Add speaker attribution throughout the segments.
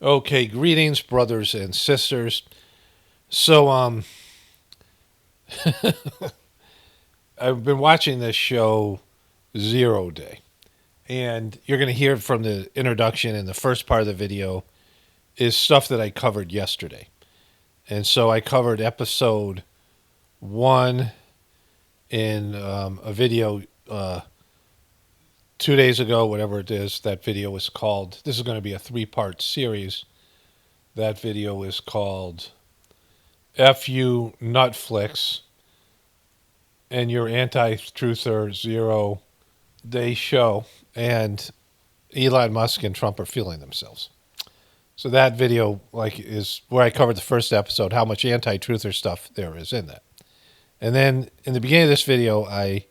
Speaker 1: Okay, greetings, brothers and sisters. So, I've been watching this show Zero Day, and you're going to hear from the introduction and the first part of the video is stuff that I covered yesterday. And so I covered episode one in a video 2 days ago, whatever it is. That video was called, this is going to be a three-part series. That video is called FU Nutflix and your anti-truther 0 day show, and Elon Musk and Trump are feeling themselves. So that video is where I covered the first episode, how much anti-truther stuff there is in that. And then in the beginning of this video, I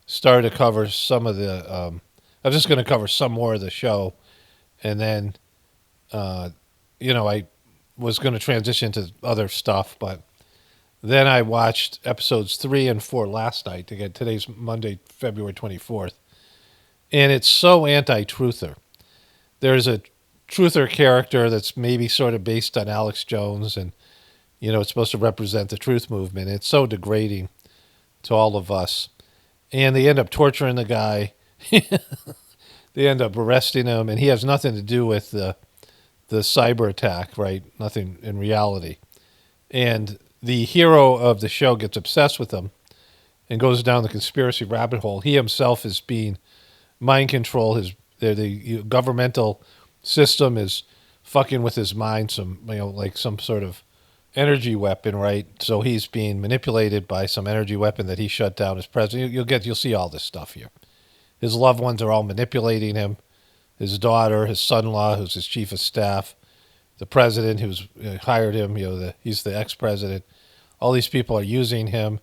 Speaker 1: started to cover some of the. I'm just going to cover some more of the show, and then, I was going to transition to other stuff, but then I watched episodes 3 and 4 last night. To get today's Monday, February 24th, and it's so anti-truther. There's a truther character that's maybe sort of based on Alex Jones, and it's supposed to represent the truth movement. It's so degrading to all of us, and they end up torturing the guy. They end up arresting him, and he has nothing to do with the cyber attack, right? Nothing in reality. And the hero of the show gets obsessed with him and goes down the conspiracy rabbit hole. He himself is being mind controlled. The governmental system is fucking with his mind, like some sort of energy weapon, right? So he's being manipulated by some energy weapon that he shut down as president. You'll see all this stuff here. His loved ones are all manipulating him. His daughter, his son-in-law, who's his chief of staff, the president who's hired him, he's the ex-president. All these people are using him.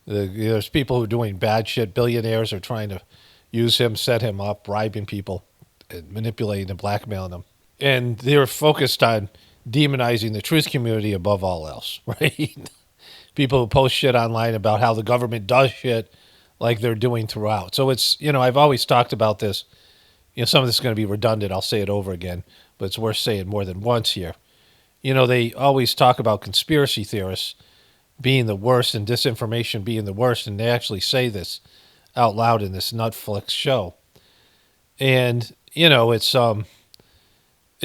Speaker 1: There's people who are doing bad shit. Billionaires are trying to use him, set him up, bribing people, and manipulating and blackmailing them. And they're focused on demonizing the truth community above all else, right? People who post shit online about how the government does shit like they're doing throughout. So it's, I've always talked about this. Some of this is going to be redundant. I'll say it over again, but it's worth saying more than once here. They always talk about conspiracy theorists being the worst and disinformation being the worst, and they actually say this out loud in this Nutflix show. And, it's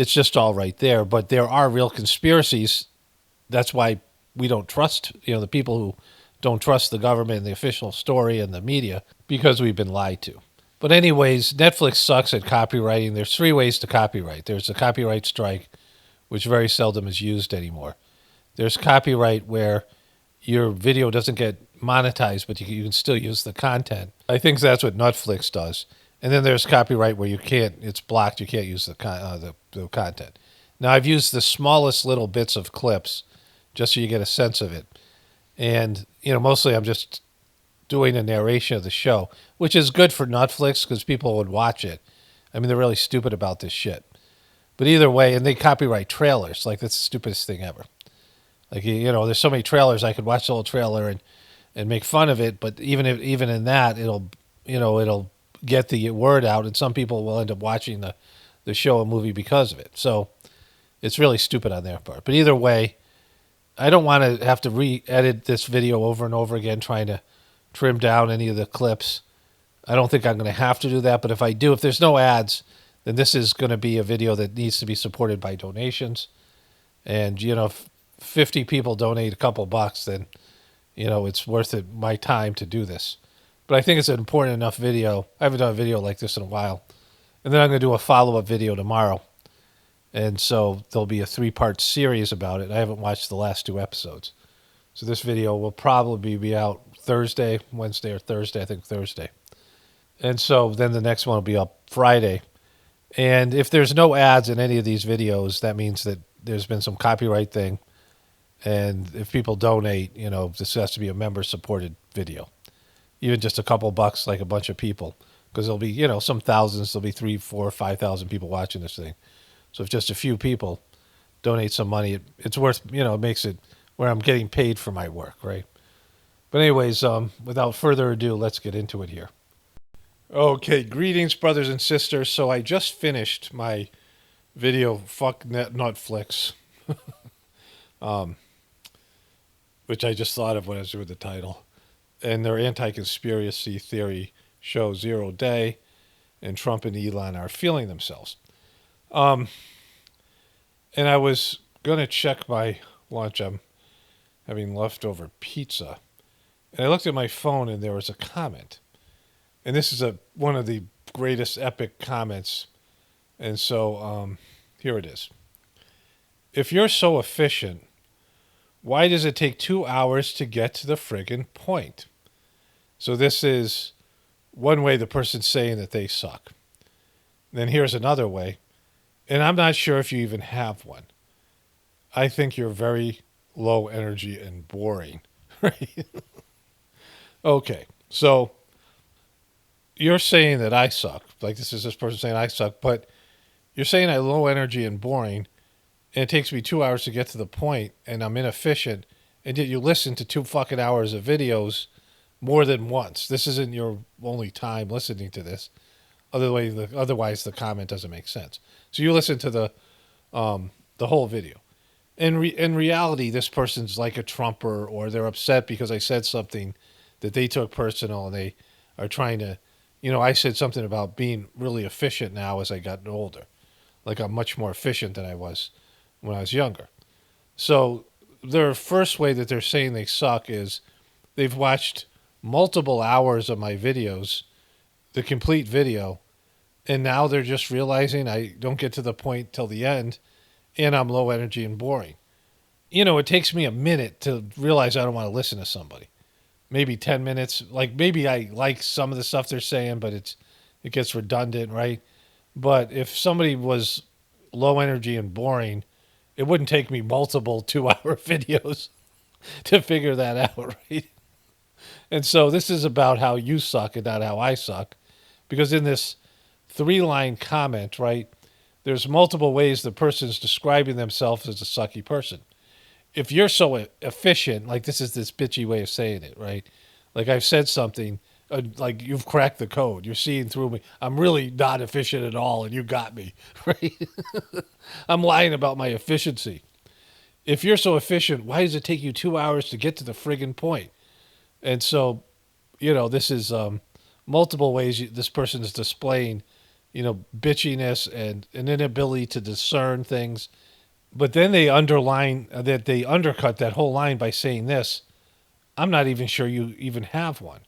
Speaker 1: just all right there, but there are real conspiracies. That's why we don't trust, the people who don't trust the government and the official story and the media, because we've been lied to. But anyways, Netflix sucks at copywriting. There's 3 ways to copyright. There's a copyright strike, which very seldom is used anymore. There's copyright where your video doesn't get monetized, but you can still use the content. I think that's what Nutflix does. And then there's copyright where it's blocked. You can't use the content. Now, I've used the smallest little bits of clips just so you get a sense of it. And, mostly I'm just doing a narration of the show, which is good for Nutflix because people would watch it. I mean, they're really stupid about this shit. But either way, and they copyright trailers. Like, that's the stupidest thing ever. Like, there's so many trailers, I could watch the whole trailer and make fun of it, but even in that, it'll get the word out, and some people will end up watching the show or movie because of it. So it's really stupid on their part. But either way, I don't want to have to re-edit this video over and over again trying to trim down any of the clips. I don't think I'm going to have to do that, but if I do, if there's no ads, then this is going to be a video that needs to be supported by donations. And, if 50 people donate a couple bucks, then, it's worth it, my time to do this. But I think it's an important enough video. I haven't done a video like this in a while. And then I'm going to do a follow-up video tomorrow. And so there'll be a 3-part series about it. I haven't watched the last 2 episodes. So this video will probably be out Wednesday or Thursday, I think Thursday. And so then the next one will be up Friday. And if there's no ads in any of these videos, that means that there's been some copyright thing. And if people donate, this has to be a member-supported video. Even just a couple bucks, like a bunch of people. Because there'll be, some thousands, there'll be 3, 4, 5,000 people watching this thing. So if just a few people donate some money, it's worth, it makes it where I'm getting paid for my work, right? But anyways, without further ado, let's get into it here. Okay, greetings, brothers and sisters. So I just finished my video, fuck Nutflix, which I just thought of when I was doing the title. And their anti-conspiracy theory show 0 day, and Trump and Elon are feeling themselves. And I was going to check my lunch. I'm having leftover pizza. And I looked at my phone and there was a comment. And this is one of the greatest epic comments. And so here it is. If you're so efficient, why does it take 2 hours to get to the friggin' point? So this is one way the person's saying that they suck. Then here's another way. And I'm not sure if you even have one. I think you're very low energy and boring. Right? Okay. So you're saying that I suck. Like this person saying I suck. But you're saying I'm low energy and boring. And it takes me 2 hours to get to the point. And I'm inefficient. And yet you listen to 2 fucking hours of videos more than once. This isn't your only time listening to this. Otherwise, the comment doesn't make sense. So you listen to the whole video. In reality, this person's like a Trumper, or they're upset because I said something that they took personal, and they are trying to, I said something about being really efficient now as I got older. Like I'm much more efficient than I was when I was younger. So their first way that they're saying they suck is they've watched multiple hours of my videos, the complete video, and now they're just realizing I don't get to the point till the end, and I'm low energy and boring. It takes me a minute to realize I don't want to listen to somebody. Maybe 10 minutes. Like maybe I like some of the stuff they're saying, but it gets redundant, right? But if somebody was low energy and boring, it wouldn't take me multiple 2-hour videos to figure that out, right? And so this is about how you suck and not how I suck. Because in this 3-line comment, right, there's multiple ways the person's describing themselves as a sucky person. If you're so efficient, like this is this bitchy way of saying it, right? Like I've said something, like you've cracked the code. You're seeing through me. I'm really not efficient at all, and you got me, right? I'm lying about my efficiency. If you're so efficient, why does it take you 2 hours to get to the friggin' point? And so, this is multiple ways this person is displaying, bitchiness and an inability to discern things. But then they undercut that whole line by saying this: I'm not even sure you even have one.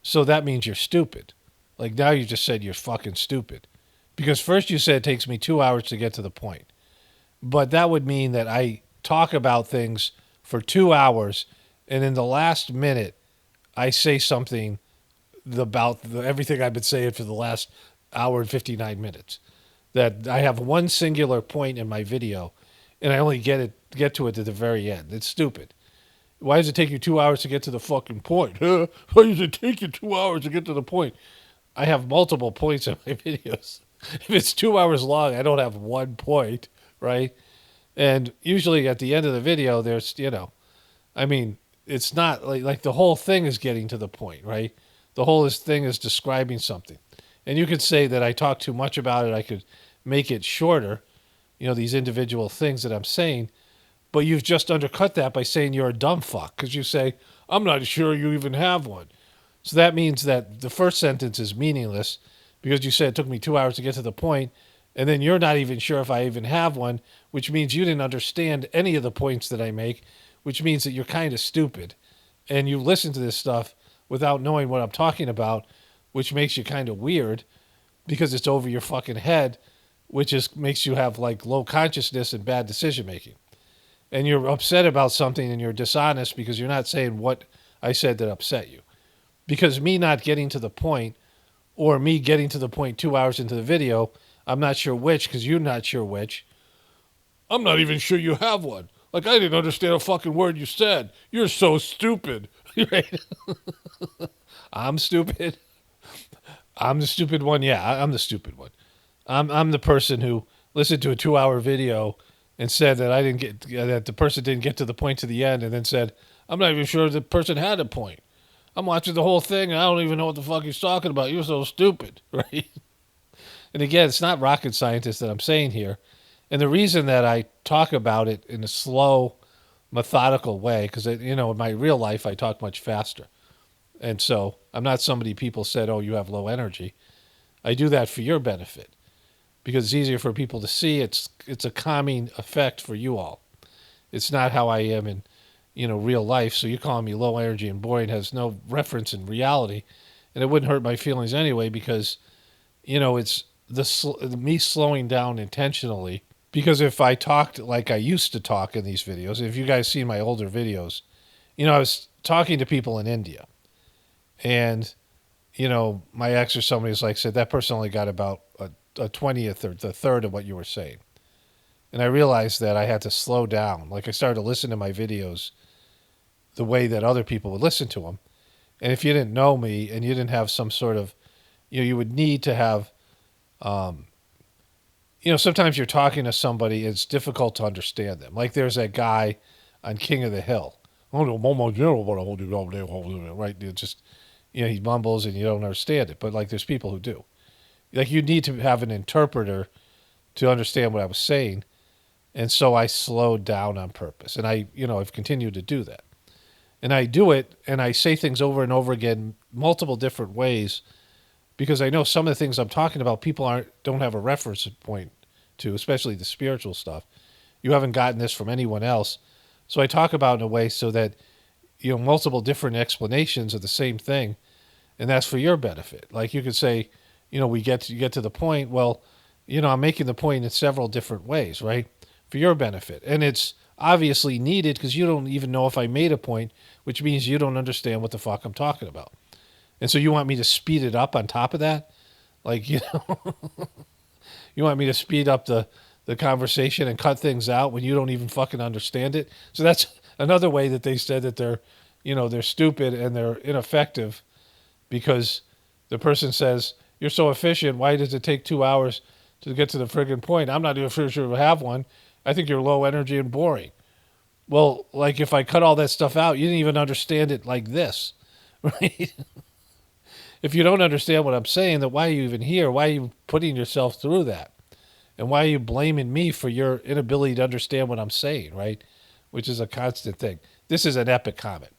Speaker 1: So that means you're stupid. Like now you just said you're fucking stupid. Because first you said it takes me 2 hours to get to the point. But that would mean that I talk about things for 2 hours, and in the last minute I say something about everything I've been saying for the last hour and 59 minutes. That I have one singular point in my video, and I only get to it at the very end. It's stupid. Why does it take you 2 hours to get to the fucking point? Huh? Why does it take you 2 hours to get to the point? I have multiple points in my videos. If it's 2 hours long, I don't have one point, right? And usually at the end of the video, there's, it's not like the whole thing is getting to the point, right? The whole thing is describing something. And you could say that I talk too much about it. I could make it shorter, these individual things that I'm saying. But you've just undercut that by saying you're a dumb fuck, because you say, I'm not sure you even have one. So that means that the first sentence is meaningless because you said it took me 2 hours to get to the point, and then you're not even sure if I even have one, which means you didn't understand any of the points that I make, which means that you're kind of stupid. And you listen to this stuff without knowing what I'm talking about, which makes you kind of weird because it's over your fucking head, which makes you have like low consciousness and bad decision making. And you're upset about something and you're dishonest because you're not saying what I said that upset you. Because me not getting to the point, or me getting to the point 2 hours into the video, I'm not sure which, because you're not sure which. I'm not even sure you have one. Like, I didn't understand a fucking word you said. You're so stupid. Right? I'm stupid. I'm the stupid one. Yeah, I'm the stupid one. I'm the person who listened to a 2-hour video and said that that the person didn't get to the point to the end, and then said, I'm not even sure the person had a point. I'm watching the whole thing and I don't even know what the fuck he's talking about. You're so stupid, right? And again, it's not rocket scientist that I'm saying here. And the reason that I talk about it in a slow, methodical way, because, in my real life, I talk much faster. And so I'm not somebody people said, oh, you have low energy. I do that for your benefit because it's easier for people to see. It's a calming effect for you all. It's not how I am in, real life. So you calling me low energy and boring has no reference in reality. And it wouldn't hurt my feelings anyway because, it's me slowing down intentionally. Because if I talked like I used to talk in these videos, if you guys see my older videos, I was talking to people in India. And, my ex or somebody was like, said, that person only got about a 20th or the third of what you were saying. And I realized that I had to slow down. Like I started to listen to my videos the way that other people would listen to them. And if you didn't know me and you didn't have some sort of, you would need to have, sometimes you're talking to somebody, it's difficult to understand them. Like there's that guy on King of the Hill. Right? It's just, he mumbles and you don't understand it. But like there's people who do. Like you need to have an interpreter to understand what I was saying. And so I slowed down on purpose. And I've continued to do that. And I do it and I say things over and over again, multiple different ways, because I know some of the things I'm talking about, people don't have a reference point to, especially the spiritual stuff. You haven't gotten this from anyone else. So I talk about it in a way so that, multiple different explanations of the same thing. And that's for your benefit. Like you could say, you get to the point, well, I'm making the point in several different ways, right? For your benefit. And it's obviously needed because you don't even know if I made a point, which means you don't understand what the fuck I'm talking about. And so you want me to speed it up on top of that? Like, you want me to speed up the conversation and cut things out when you don't even fucking understand it? So that's another way that they said that they're stupid and they're ineffective because the person says, you're so efficient, why does it take 2 hours to get to the friggin' point? I'm not even sure to have one. I think you're low energy and boring. Well, like if I cut all that stuff out, you didn't even understand it like this, right? If you don't understand what I'm saying, then why are you even here? Why are you putting yourself through that? And why are you blaming me for your inability to understand what I'm saying, right? Which is a constant thing. This is an epic comment.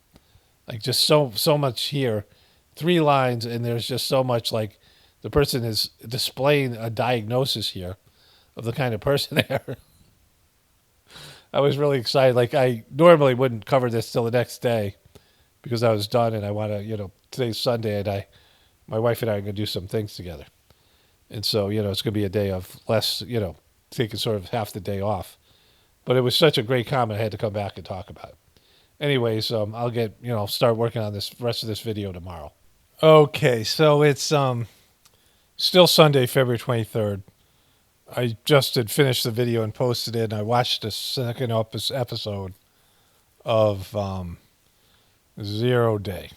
Speaker 1: Like just so much here. 3 lines, and there's just so much like the person is displaying a diagnosis here of the kind of person they are. I was really excited. Like I normally wouldn't cover this till the next day because I was done and I want to, today's Sunday and my wife and I are going to do some things together. And so, it's going to be a day of less, taking sort of half the day off. But it was such a great comment, I had to come back and talk about it. Anyways, I'll get, start working on this rest of this video tomorrow. Okay, so it's still Sunday, February 23rd. I just had finished the video and posted it, and I watched the second episode of 0 Day.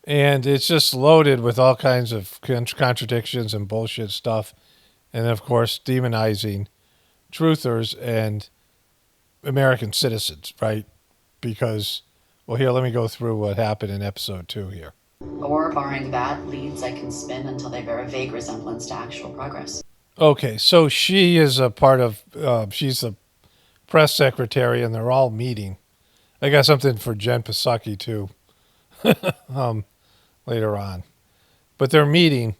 Speaker 1: And it's just loaded with all kinds of contradictions and bullshit stuff. And, of course, demonizing truthers and American citizens, right? Because, well, here, let me go through what happened in episode 2 here.
Speaker 2: Or, barring that, leads I can spin until they bear a vague resemblance to actual progress.
Speaker 1: Okay, so she is a part of, she's the press secretary, and they're all meeting. I got something for Jen Psaki, too, later on. But they're meeting,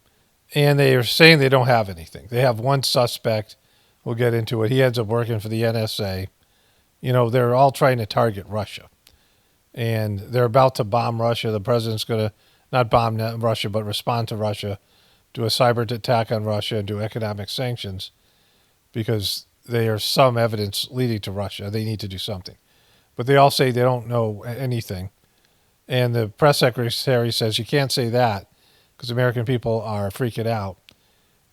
Speaker 1: and they are saying they don't have anything. They have one suspect. We'll get into it. He ends up working for the NSA. They're all trying to target Russia. And they're about to bomb Russia. The president's going to not bomb Russia, but respond to Russia, do a cyber attack on Russia, and do economic sanctions because there's some evidence leading to Russia. They need to do something. But they all say they don't know anything. And the press secretary says, you can't say that because American people are freaking out.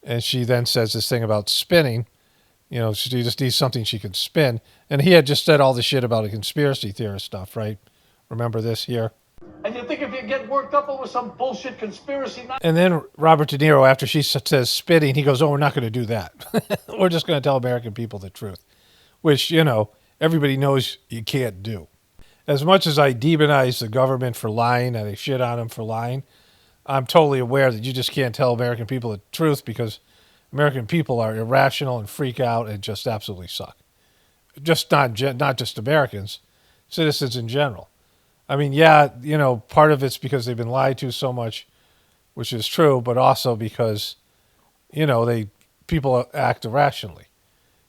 Speaker 1: And she then says this thing about spinning. She just needs something she can spin. And he had just said all the shit about a conspiracy theorist stuff, right? Remember this here?
Speaker 3: And you think if you get worked up over some bullshit conspiracy...
Speaker 1: And then Robert De Niro, after she says spitting, he goes, oh, we're not going to do that. We're just going to tell American people the truth, which, everybody knows you can't do. As much as I demonize the government for lying and I shit on them for lying, I'm totally aware that you just can't tell American people the truth because American people are irrational and freak out and just absolutely suck. Just not just Americans, citizens in general. I mean, yeah, part of it's because they've been lied to so much, which is true, but also because, people act irrationally.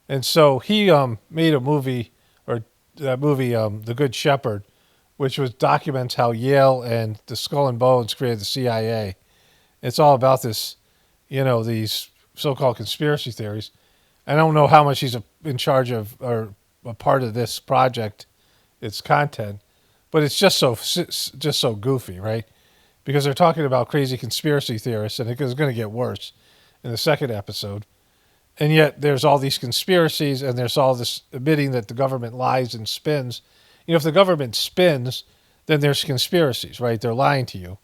Speaker 1: And so he made a movie, or that movie, The Good Shepherd, which documents how Yale and the Skull and Bones created the CIA. It's all about this, these so-called conspiracy theories. I don't know how much he's in charge of or a part of this project, its content, but it's just so goofy, right? Because they're talking about crazy conspiracy theorists, and it's going to get worse in the second episode. And yet there's all these conspiracies, and there's all this admitting that the government lies and spins. If the government spins, then there's conspiracies, right? They're lying to you.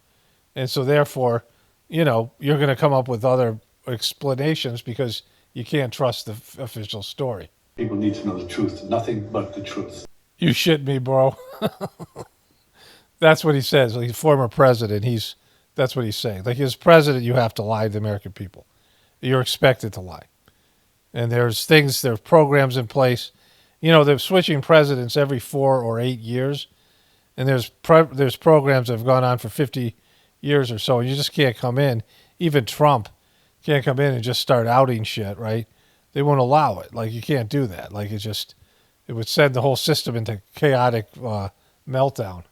Speaker 1: And so therefore, you're going to come up with other explanations because you can't trust the official story.
Speaker 3: People need to know the truth, nothing but the truth.
Speaker 1: You shit me, bro. That's what he says. Like, former president, that's what he's saying. Like, as president, you have to lie to the American people. You're expected to lie. And there's programs in place. They're switching presidents every 4 or 8 years. And there's programs that have gone on for 50 years or so. And you just can't come in. Even Trump can't come in and just start outing shit, right? They won't allow it. Like, you can't do that. Like, it would send the whole system into chaotic meltdown.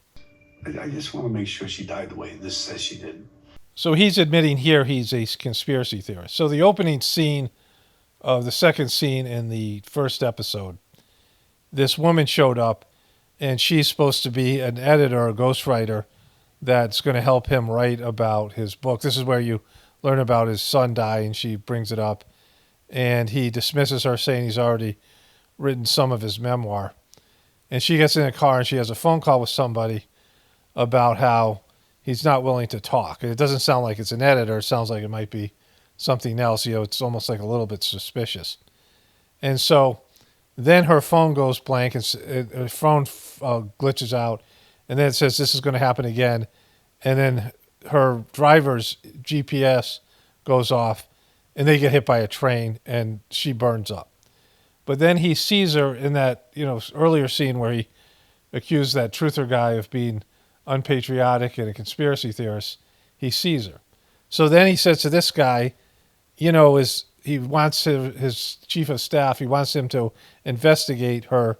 Speaker 3: I just want to make sure she died the way this says she did.
Speaker 1: So he's admitting here he's a conspiracy theorist. So the opening scene of the second scene in the first episode, this woman showed up, and she's supposed to be an editor, a ghostwriter, that's going to help him write about his book. This is where you learn about his son dying. She brings it up, and he dismisses her, saying he's already written some of his memoir. And she gets in a car, and she has a phone call with somebody about how he's not willing to talk. And it doesn't sound like it's an editor. It sounds like it might be something else. It's almost like a little bit suspicious. And so then her phone goes blank, and her phone glitches out, and then it says this is going to happen again. And then her driver's GPS goes off, and they get hit by a train, and she burns up. But then he sees her in that earlier scene where he accused that truther guy of being unpatriotic and a conspiracy theorist. He sees her. So then he says to this guy, he wants his chief of staff, he wants him to investigate her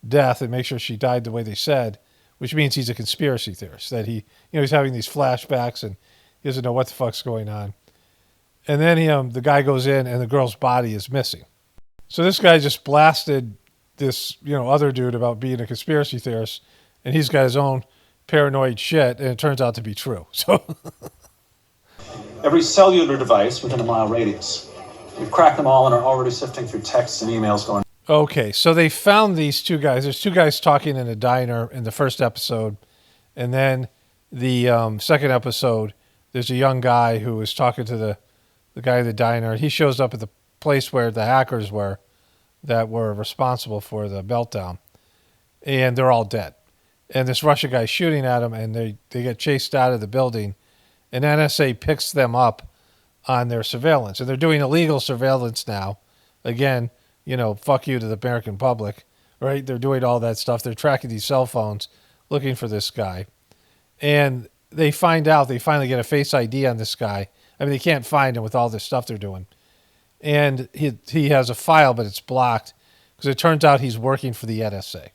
Speaker 1: death and make sure she died the way they said, which means he's a conspiracy theorist, that he's having these flashbacks and he doesn't know what the fuck's going on. And then the guy goes in, and the girl's body is missing. So this guy just blasted this, other dude about being a conspiracy theorist, and he's got his own paranoid shit, and it turns out to be true. So
Speaker 3: Every cellular device within a mile radius. We've cracked them all and are already sifting through texts and emails going.
Speaker 1: Okay, so they found these two guys. There's two guys talking in a diner in the first episode, and then the second episode, there's a young guy who is talking to the guy in the diner. He shows up at the place where the hackers were that were responsible for the meltdown, and they're all dead. And this Russian guy's shooting at them, and they get chased out of the building, and NSA picks them up on their surveillance. And they're doing illegal surveillance now. Again, fuck you to the American public, right? They're doing all that stuff. They're tracking these cell phones, looking for this guy. And they finally get a face ID on this guy. I mean, they can't find him with all this stuff they're doing. And he has a file, but it's blocked because it turns out he's working for the NSA.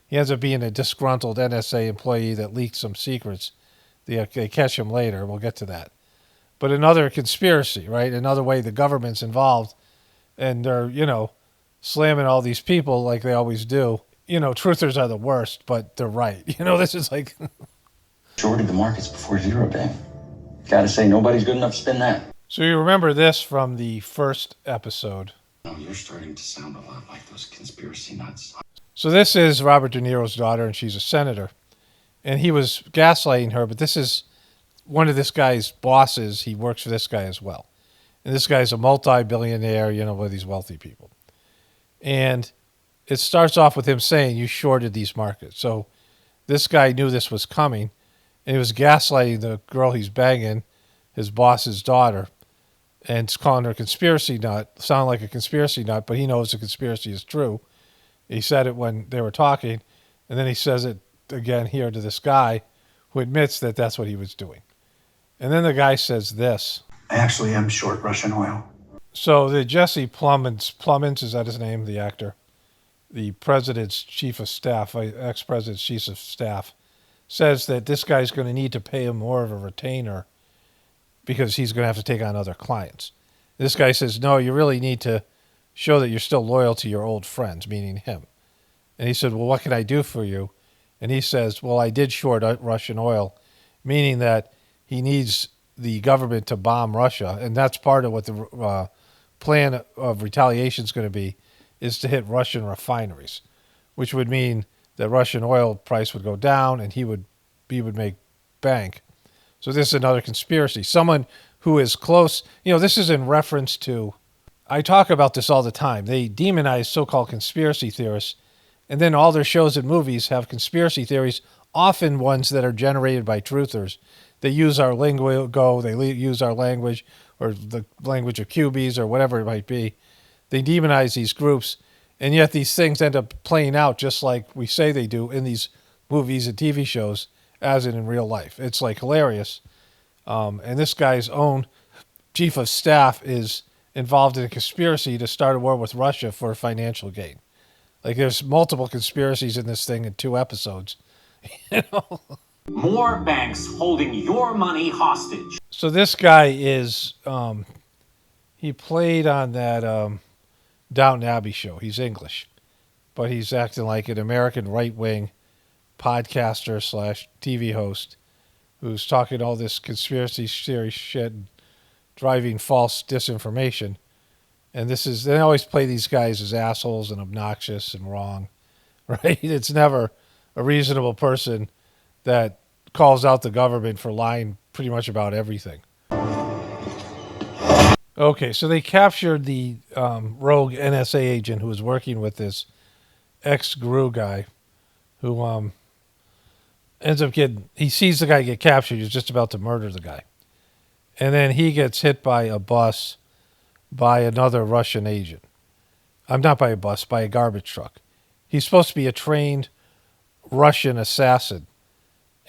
Speaker 1: He ends up being a disgruntled NSA employee that leaked some secrets. They catch him later. We'll get to that. But another conspiracy, right? Another way the government's involved, and they're, slamming all these people like they always do. Truthers are the worst, but they're right. This is like...
Speaker 4: Majority of the market's before zero day. Gotta say, nobody's good enough to spin that.
Speaker 1: So you remember this from the first episode.
Speaker 4: You're starting to sound a lot like those conspiracy nuts.
Speaker 1: So this is Robert De Niro's daughter, and she's a senator. And he was gaslighting her, but this is one of this guy's bosses. He works for this guy as well. And this guy's a multi-billionaire, one of these wealthy people. And it starts off with him saying, you shorted these markets. So this guy knew this was coming, and he was gaslighting the girl he's banging, his boss's daughter. and calling her a conspiracy nut, sound like a conspiracy nut, but he knows the conspiracy is true. He said it when they were talking, and then he says it again here to this guy who admits that that's what he was doing. And then the guy says this.
Speaker 5: I actually am short Russian oil.
Speaker 1: So the Jesse Plemons, is that his name, the actor? The president's chief of staff, ex-president's chief of staff, says that this guy's going to need to pay him more of a retainer because he's going to have to take on other clients. This guy says, no, you really need to show that you're still loyal to your old friends, meaning him. And he said, well, what can I do for you? And he says, well, I did short Russian oil, meaning that he needs the government to bomb Russia. And that's part of what the plan of retaliation is going to be, is to hit Russian refineries, which would mean that Russian oil price would go down and he would make bank. So this is another conspiracy. Someone who is close, this is in reference to, I talk about this all the time. They demonize so-called conspiracy theorists, and then all their shows and movies have conspiracy theories, often ones that are generated by truthers. They use our lingo, they use our language, or the language of cubies, or whatever it might be. They demonize these groups, and yet these things end up playing out just like we say they do in these movies and TV shows, as in real life. It's like hilarious. And this guy's own chief of staff is involved in a conspiracy to start a war with Russia for financial gain. Like, there's multiple conspiracies in this thing in 2 episodes.
Speaker 6: More banks holding your money hostage.
Speaker 1: So this guy is, he played on that Downton Abbey show. He's English, but he's acting like an American right-wing podcaster / TV host who's talking all this conspiracy theory shit and driving false disinformation. And they always play these guys as assholes and obnoxious and wrong, right? It's never a reasonable person that calls out the government for lying pretty much about everything. Okay, so they captured the rogue NSA agent who was working with this ex-GRU guy who ends up he sees the guy get captured. He's just about to murder the guy. And then he gets hit by a bus by another Russian agent. Not by a bus, by a garbage truck. He's supposed to be a trained Russian assassin,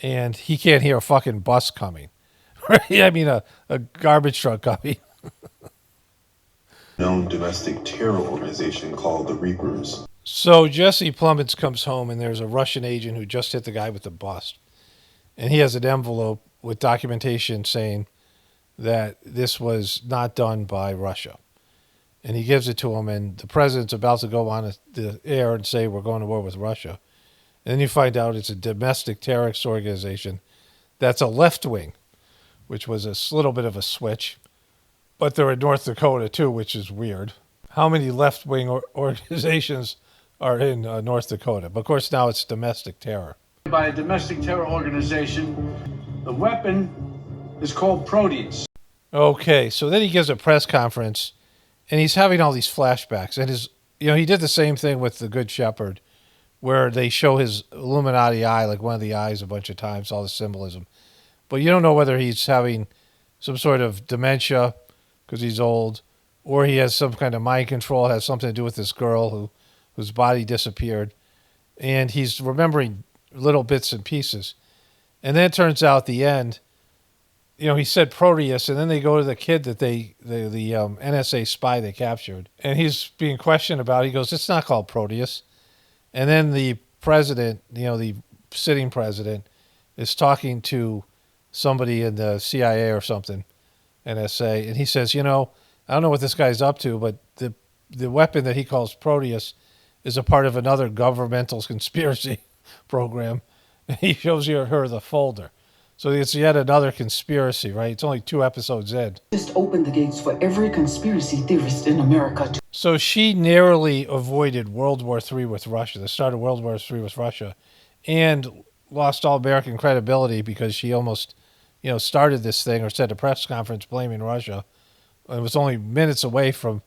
Speaker 1: and he can't hear a fucking bus coming. Right? I mean, a garbage truck coming.
Speaker 7: Known domestic terror organization called the Reapers.
Speaker 1: So Jesse Plemons comes home, and there's a Russian agent who just hit the guy with the bus. And he has an envelope with documentation saying that this was not done by Russia. And he gives it to him, and the president's about to go on the air and say, we're going to war with Russia. And then you find out it's a domestic terrorist organization that's a left-wing, which was a little bit of a switch. But they're in North Dakota, too, which is weird. How many left-wing organizations are in North Dakota? But, of course, now it's domestic terror.
Speaker 8: By a domestic terror organization. The weapon is called Proteus.
Speaker 1: Okay, so then he gives a press conference, and he's having all these flashbacks. And he did the same thing with the Good Shepherd, where they show his Illuminati eye, like one of the eyes, a bunch of times, all the symbolism. But you don't know whether he's having some sort of dementia because he's old, or he has some kind of mind control. It has something to do with this girl whose body disappeared. And he's remembering little bits and pieces. And then it turns out at the end, he said Proteus, and then they go to the kid that the NSA spy they captured. And he's being questioned about it. He goes, it's not called Proteus. And then the president, the sitting president, is talking to somebody in the CIA or something, NSA, and he says, I don't know what this guy's up to, but the weapon that he calls Proteus is a part of another governmental conspiracy program. And he shows her the folder. So it's yet another conspiracy, right? It's only 2 episodes in.
Speaker 9: Just open the gates for every conspiracy theorist in America.
Speaker 1: So she narrowly avoided World War III with Russia, the start of World War III with Russia, and lost all American credibility because she almost, started this thing or said a press conference blaming Russia. It was only minutes away from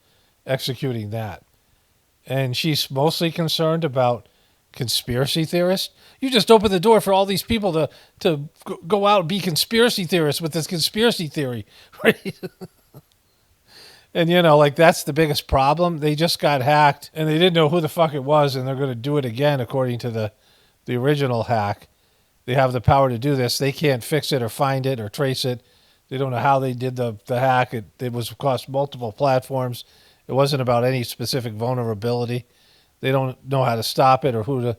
Speaker 1: executing that. And she's mostly concerned about conspiracy theorists. You just open the door for all these people to go out and be conspiracy theorists with this conspiracy theory, right? And, like that's the biggest problem. They just got hacked and they didn't know who the fuck it was. And they're going to do it again, according to the original hack. They have the power to do this. They can't fix it or find it or trace it. They don't know how they did the hack. It was across multiple platforms. It wasn't about any specific vulnerability. They don't know how to stop it or who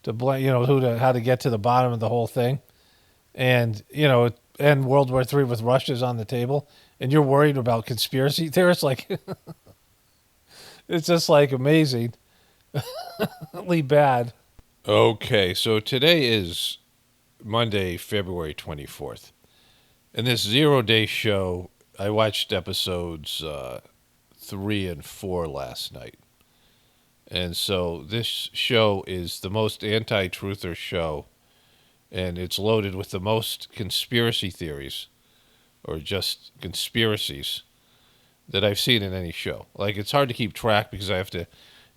Speaker 1: to blame, how to get to the bottom of the whole thing. And, and World War III with Russia's on the table. And you're worried about conspiracy theorists? Like, it's just like amazingly bad. Okay, so today is Monday, February 24th. In this 0-day show, I watched episodes 3 and 4 last night. And so this show is the most anti-truther show, and it's loaded with the most conspiracy theories, or just conspiracies, that I've seen in any show. Like, it's hard to keep track because I have to,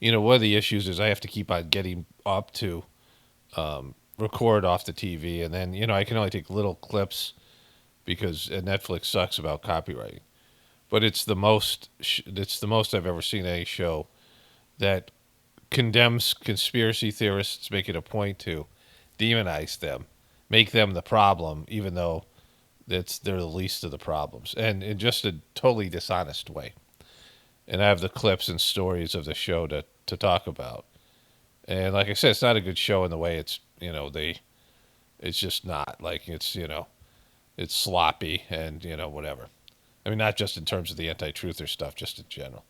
Speaker 1: one of the issues is I have to keep on getting up to record off the TV, and then, I can only take little clips because Netflix sucks about copywriting. But it's the most I've ever seen any show that condemns conspiracy theorists, make it a point to demonize them, make them the problem, even though they're the least of the problems, and in just a totally dishonest way. And I have the clips and stories of the show to talk about. And like I said, it's not a good show in the way it's, it's just not. Like, it's, it's sloppy and, whatever. I mean, not just in terms of the anti-truther stuff, just in general.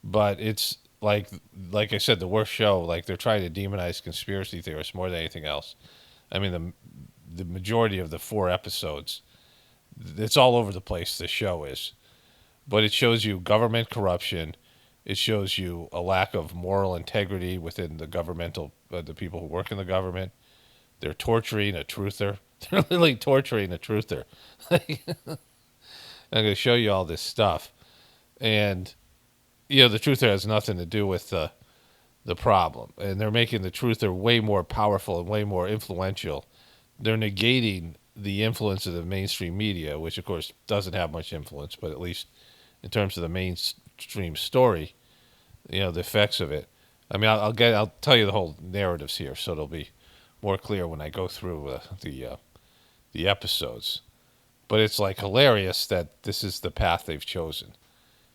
Speaker 1: But it's, like I said, the worst show. Like, they're trying to demonize conspiracy theorists more than anything else. I mean, the majority of the 4 episodes, it's all over the place, the show is. But it shows you government corruption. It shows you a lack of moral integrity within the governmental, the people who work in the government. They're torturing a truther. They're literally torturing a truther. I'm going to show you all this stuff. And, the truther has nothing to do with the problem. And they're making the truther way more powerful and way more influential. They're negating the influence of the mainstream media, which, of course, doesn't have much influence, but at least in terms of the mainstream story, the effects of it. I mean, I'll tell you the whole narratives here, so it'll be more clear when I go through the episodes. But it's like hilarious that this is the path they've chosen,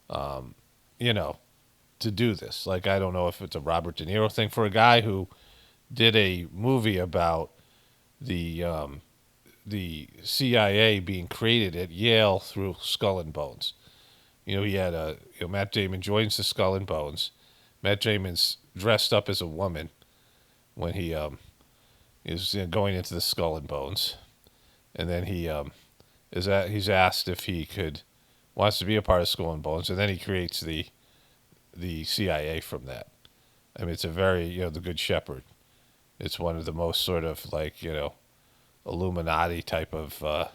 Speaker 1: to do this. Like, I don't know if it's a Robert De Niro thing for a guy who did a movie about the CIA being created at Yale through Skull and Bones. He had Matt Damon joins the Skull and Bones. Matt Damon's dressed up as a woman when he is going into the Skull and Bones, and then he's asked if he wants to be a part of Skull and Bones, and then he creates the CIA from that. I mean, it's a very the Good Shepherd. It's one of the most sort of like Illuminati type of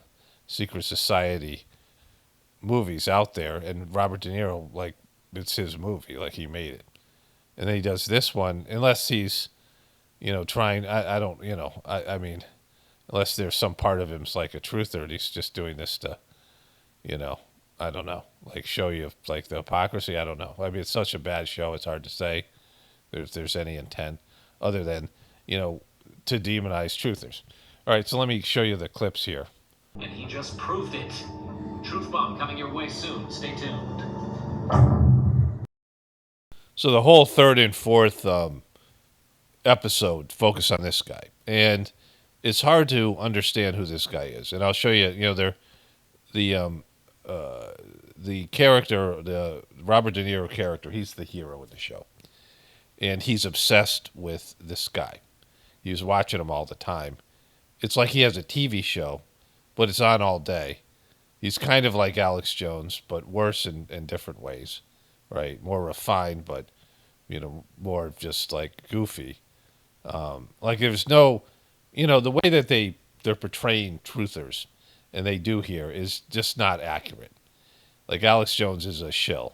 Speaker 1: secret society movies out there, and Robert De Niro, like, it's his movie, like, he made it. And then he does this one, unless he's trying, I don't, I mean, unless there's some part of him's like a truther and he's just doing this to I don't know, like, show you like the hypocrisy. I don't know. I mean, it's such a bad show, it's hard to say if there's any intent other than to demonize truthers. All right, so let me show you the clips here.
Speaker 6: And he just proved it. Truth Bomb coming your way soon. Stay tuned.
Speaker 1: So the whole 3rd and 4th episode focus on this guy. And it's hard to understand who this guy is. And I'll show you, the character, the Robert De Niro character, he's the hero of the show. And he's obsessed with this guy. He's watching him all the time. It's like he has a TV show, but it's on all day. He's kind of like Alex Jones, but worse in different ways, right? More refined, but, more just like goofy. Like there's no, the way that they're portraying truthers, and they do here, is just not accurate. Like Alex Jones is a shill,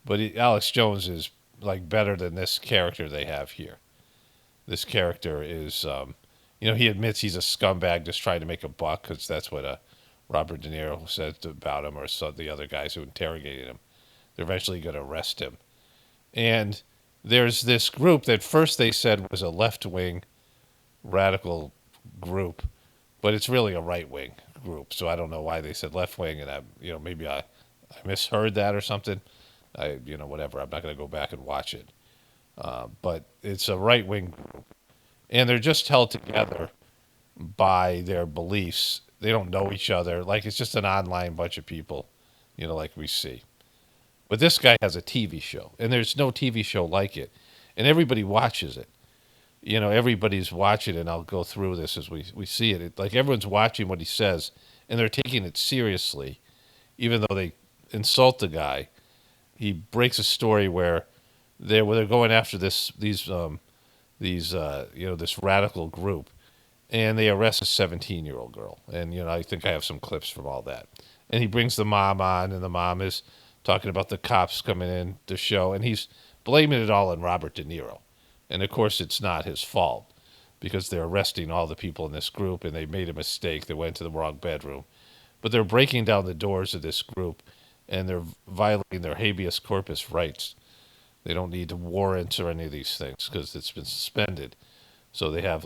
Speaker 1: but Alex Jones is like better than this character they have here. This character is, he admits he's a scumbag just trying to make a buck, because that's what Robert De Niro said about him, or so the other guys who interrogated him. they're eventually going to arrest him. And there's this group that first they said was a left-wing radical group, but it's really a right-wing group. So I don't know why they said left-wing, and maybe I misheard that or something. Whatever. I'm not going to go back and watch it. But it's a right-wing group, and they're just held together by their beliefs. They don't know each other. Like, it's just an online bunch of people, like we see. But this guy has a TV show, and there's no TV show like it, and everybody watches it. Everybody's watching it, and I'll go through this as we see it. Like, everyone's watching what he says, and they're taking it seriously, even though they insult the guy. He breaks a story where they're going after this radical group, and they arrest a 17-year-old girl. And I think I have some clips from all that. And he brings the mom on, and the mom is talking about the cops coming in the show, and he's blaming it all on Robert De Niro. And of course, it's not his fault, because they're arresting all the people in this group, and they made a mistake. They went to the wrong bedroom. But they're breaking down the doors of this group, and they're violating their habeas corpus rights. They don't need warrants or any of these things because it's been suspended. So they have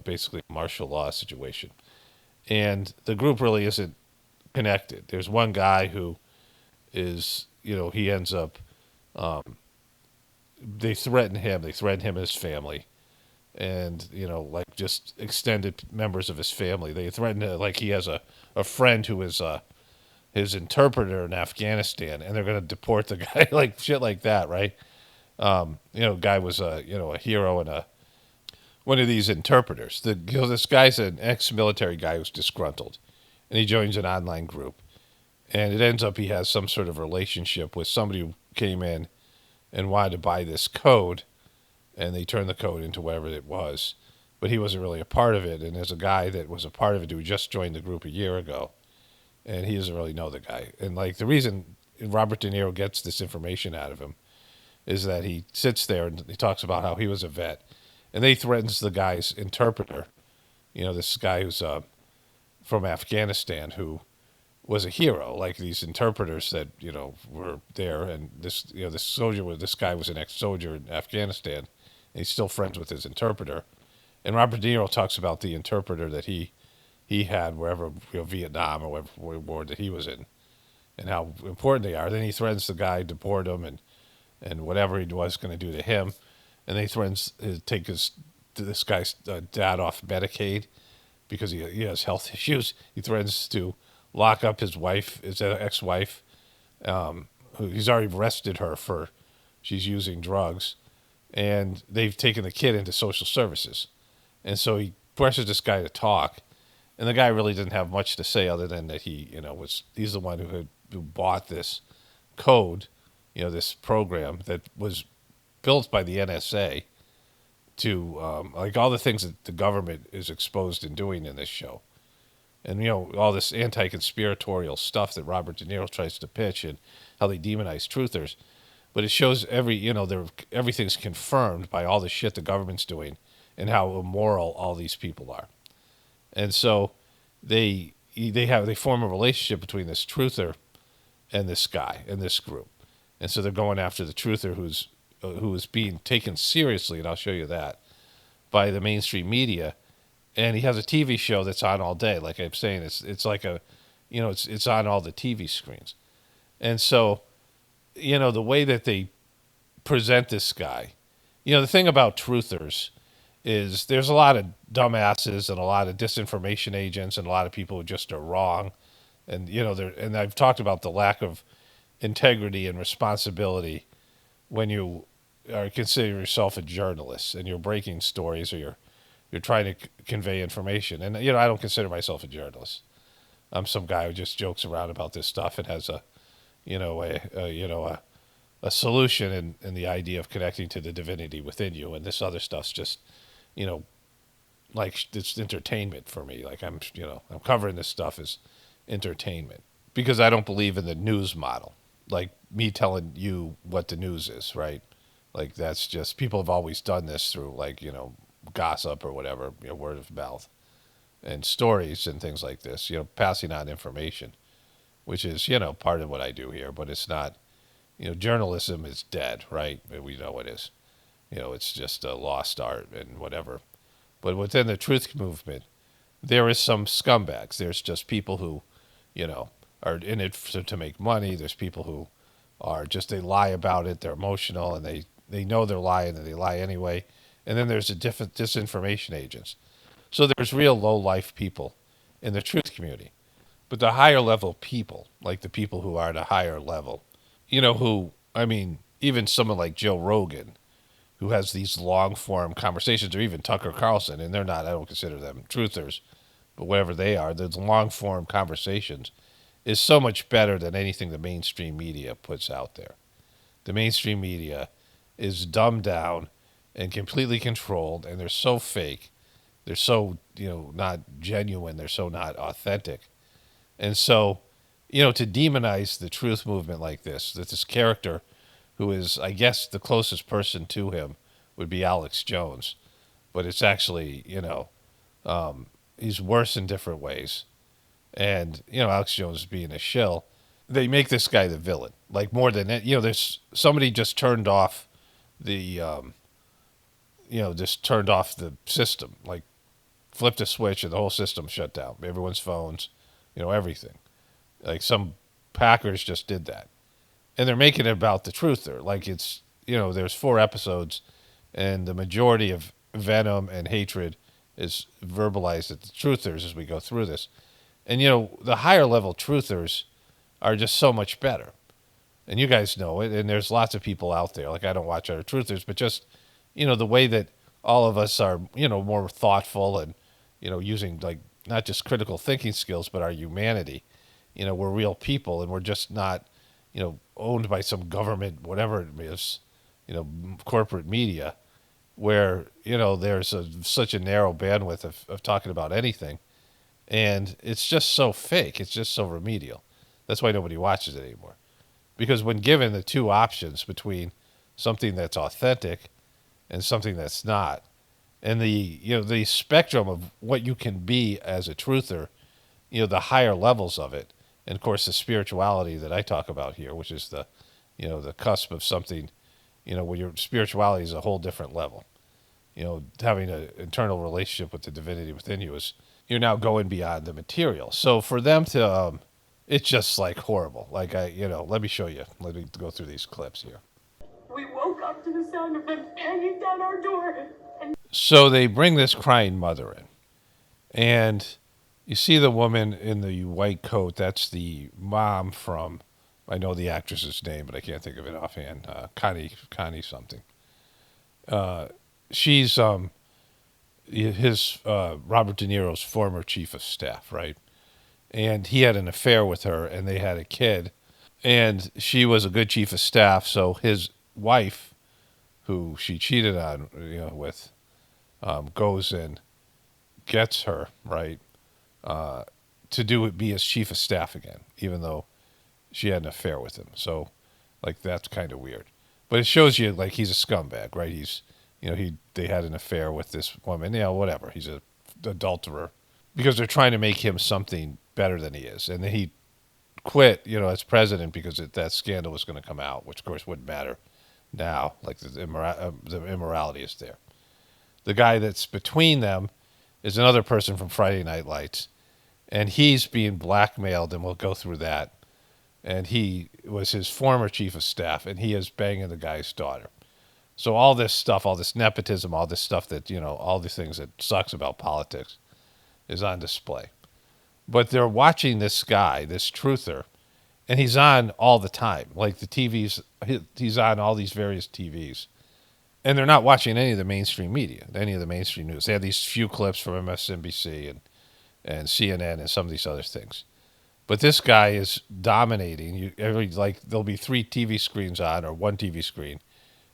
Speaker 1: basically a martial law situation. And the group really isn't connected. There's one guy who is, he ends up, they threaten him and his family. And, just extended members of his family. They threaten, he has a friend who is his interpreter in Afghanistan, and they're going to deport the guy, shit like that, right? Guy was a hero and one of these interpreters. This guy's an ex-military guy who's disgruntled, and he joins an online group, and it ends up he has some sort of relationship with somebody who came in and wanted to buy this code, and they turned the code into whatever it was, but he wasn't really a part of it. And there's a guy that was a part of it who just joined the group a year ago, and he doesn't really know the guy. And the reason Robert De Niro gets this information out of him is that he sits there and he talks about how he was a vet, and they threatens the guy's interpreter, this guy who's from Afghanistan who was a hero, like these interpreters that were there, and this this guy was an ex-soldier in Afghanistan, and he's still friends with his interpreter. And Robert De Niro talks about the interpreter that he had wherever Vietnam or whatever war that he was in, and how important they are. Then he threatens the guy, deport him, and whatever he was going to do to him. And they threatens to take this guy's dad off Medicaid because he has health issues. He threatens to lock up his wife, his ex-wife. He's already arrested her for she's using drugs. And they've taken the kid into social services. And so he pressures this guy to talk. And the guy really didn't have much to say other than that he's the one who bought this code, this program that was built by the NSA to all the things that the government is exposed in doing in this show. And, all this anti-conspiratorial stuff that Robert De Niro tries to pitch and how they demonize truthers. But it shows everything's confirmed by all the shit the government's doing and how immoral all these people are. And so they form a relationship between this truther and this guy and this group. And so they're going after the truther who is being taken seriously, and I'll show you that, by the mainstream media. And he has a TV show that's on all day. Like I'm saying, it's like it's on all the TV screens. And so, the way that they present this guy, the thing about truthers is there's a lot of dumbasses and a lot of disinformation agents and a lot of people who just are wrong. And, and I've talked about the lack of integrity and responsibility when you are consider yourself a journalist and you're breaking stories or you're trying to convey information. And, I don't consider myself a journalist. I'm some guy who just jokes around about this stuff and has a solution in the idea of connecting to the divinity within you. And this other stuff's just, it's entertainment for me. Like I'm covering this stuff as entertainment because I don't believe in the news model. Like me telling you what the news is, right? Like that's just, people have always done this through gossip or whatever, word of mouth and stories and things like this, passing on information, which is, part of what I do here, but it's not, journalism is dead, right? We know it is. It's just a lost art and whatever. But within the truth movement, there is some scumbags. There's just people who, are in it to make money. There's people who are just, they lie about it. They're emotional and they know they're lying and they lie anyway. And then there's the different disinformation agents. So there's real low-life people in the truth community. But the higher level people, like the people who are at a higher level, even someone like Joe Rogan, who has these long-form conversations, or even Tucker Carlson, and I don't consider them truthers, but whatever they are, those long-form conversations is so much better than anything the mainstream media puts out there. The mainstream media is dumbed down and completely controlled, and they're so fake. They're so, not genuine. They're so not authentic. And so, to demonize the truth movement like this, that this character who is, I guess, the closest person to him would be Alex Jones. But it's actually, he's worse in different ways. And, Alex Jones being a shill, they make this guy the villain. Like more than, there's somebody just turned off the, just turned off the system. Like flipped a switch and the whole system shut down. Everyone's phones, everything. Like some Packers just did that. And they're making it about the truther. Like it's, there's 4 episodes and the majority of venom and hatred is verbalized at the truthers as we go through this. And, the higher level truthers are just so much better. And you guys know it. And there's lots of people out there. Like I don't watch other truthers, but just, the way that all of us are, more thoughtful and, using like not just critical thinking skills, but our humanity. We're real people and we're just not, owned by some government, whatever it is, corporate media, where, there's such a narrow bandwidth of talking about anything. And it's just so fake. It's just so remedial. That's why nobody watches it anymore. Because when given the 2 options between something that's authentic and something that's not, and the spectrum of what you can be as a truther, the higher levels of it, and of course the spirituality that I talk about here, which is the, the cusp of something, where your spirituality is a whole different level. Having an internal relationship with the divinity within you is, you're now going beyond the material. So for them to, it's just like horrible. Like let me show you. Let me go through these clips here.
Speaker 10: We woke up to the sound of them banging down our door.
Speaker 1: So they bring this crying mother in, and you see the woman in the white coat. That's the mom from, I know the actress's name, but I can't think of it offhand. Connie something. She's his Robert De Niro's former chief of staff, right? And he had an affair with her, and they had a kid. And she was a good chief of staff, so his wife, who she cheated on, with, goes and gets her, right, to be his chief of staff again, even though she had an affair with him. So, like, that's kind of weird. But it shows you, like, he's a scumbag, right? He's, they had an affair with this woman, whatever. He's an adulterer. Because they're trying to make him something better than he is. And then he quit, as president because that scandal was going to come out, which, of course, wouldn't matter now. Like, the immorality is there. The guy that's between them is another person from Friday Night Lights. And he's being blackmailed, and we'll go through that. And he was his former chief of staff, and he is banging the guy's daughter. So all this stuff, all this nepotism, all this stuff that, all these things that sucks about politics is on display. But they're watching this guy, this truther, and he's on all the time. Like the TVs, he's on all these various TVs. And they're not watching any of the mainstream media, any of the mainstream news. They have these few clips from MSNBC and CNN and some of these other things. But this guy is dominating. There'll be 3 TV screens on, or 1 TV screen,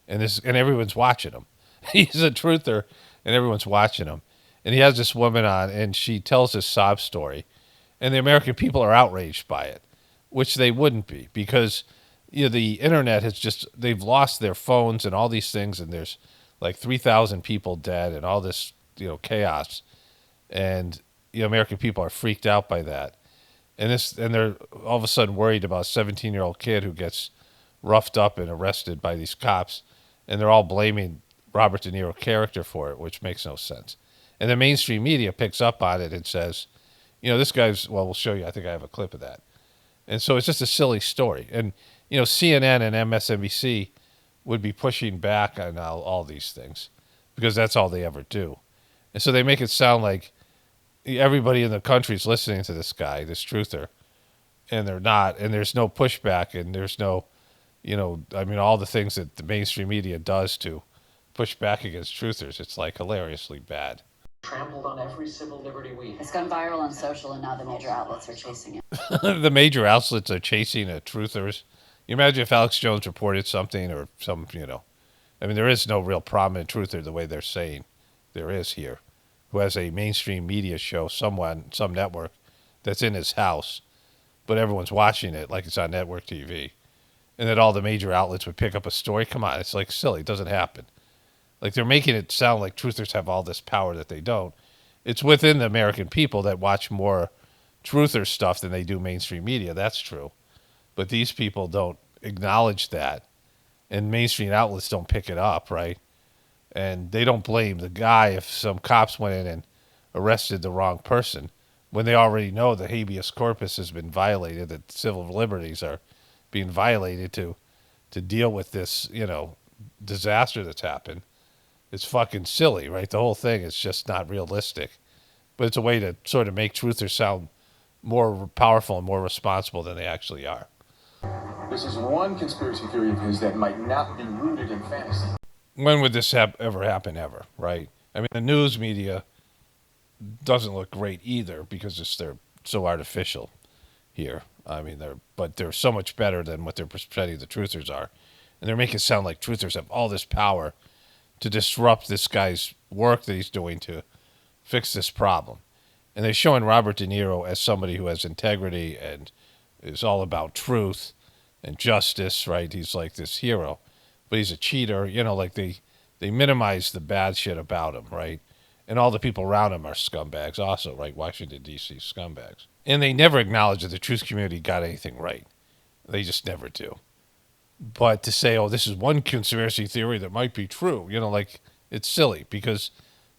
Speaker 1: and everyone's watching him. He's a truther, and everyone's watching him. And he has this woman on, and she tells this sob story, and the American people are outraged by it, which they wouldn't be, because the internet they've lost their phones and all these things, and there's like 3,000 people dead and all this chaos, and American people are freaked out by that. And they're all of a sudden worried about a 17-year-old kid who gets roughed up and arrested by these cops, and they're all blaming Robert De Niro character for it, which makes no sense. And the mainstream media picks up on it and says, this guy's, well, we'll show you. I think I have a clip of that. And so it's just a silly story. And, CNN and MSNBC would be pushing back on all these things because that's all they ever do. And so they make it sound like everybody in the country is listening to this guy, this truther, and they're not. And there's no pushback, and there's no, all the things that the mainstream media does to push back against truthers, it's like hilariously bad.
Speaker 6: Trampled on every civil liberty we have.
Speaker 2: It's gone viral on social, and now the major outlets are chasing it.
Speaker 1: The major outlets are chasing truthers. You imagine if Alex Jones reported something or some, there is no real prominent truther the way they're saying there is here, who has a mainstream media show, some network that's in his house, but everyone's watching it like it's on network TV. And that all the major outlets would pick up a story. Come on, it's like silly. It doesn't happen. Like they're making it sound like truthers have all this power that they don't. It's within the American people that watch more truther stuff than they do mainstream media. That's true. But these people don't acknowledge that. And mainstream outlets don't pick it up, right? And they don't blame the guy if some cops went in and arrested the wrong person when they already know the habeas corpus has been violated, that civil liberties are being violated to deal with this, disaster that's happened. It's fucking silly, right? The whole thing is just not realistic. But it's a way to sort of make truthers sound more powerful and more responsible than they actually are.
Speaker 11: This is one conspiracy theory of his that might not be rooted in fantasy.
Speaker 1: When would this ever happen, ever, right? The news media doesn't look great either because they're so artificial here. They're so much better than what they're pretending the truthers are. And they're making it sound like truthers have all this power to disrupt this guy's work that he's doing to fix this problem. And they're showing Robert De Niro as somebody who has integrity and is all about truth and justice, right? He's like this hero, but he's a cheater. They minimize the bad shit about him, right? And all the people around him are scumbags also, right? Washington, D.C. scumbags. And they never acknowledge that the truth community got anything right. They just never do. But to say, this is one conspiracy theory that might be true, it's silly because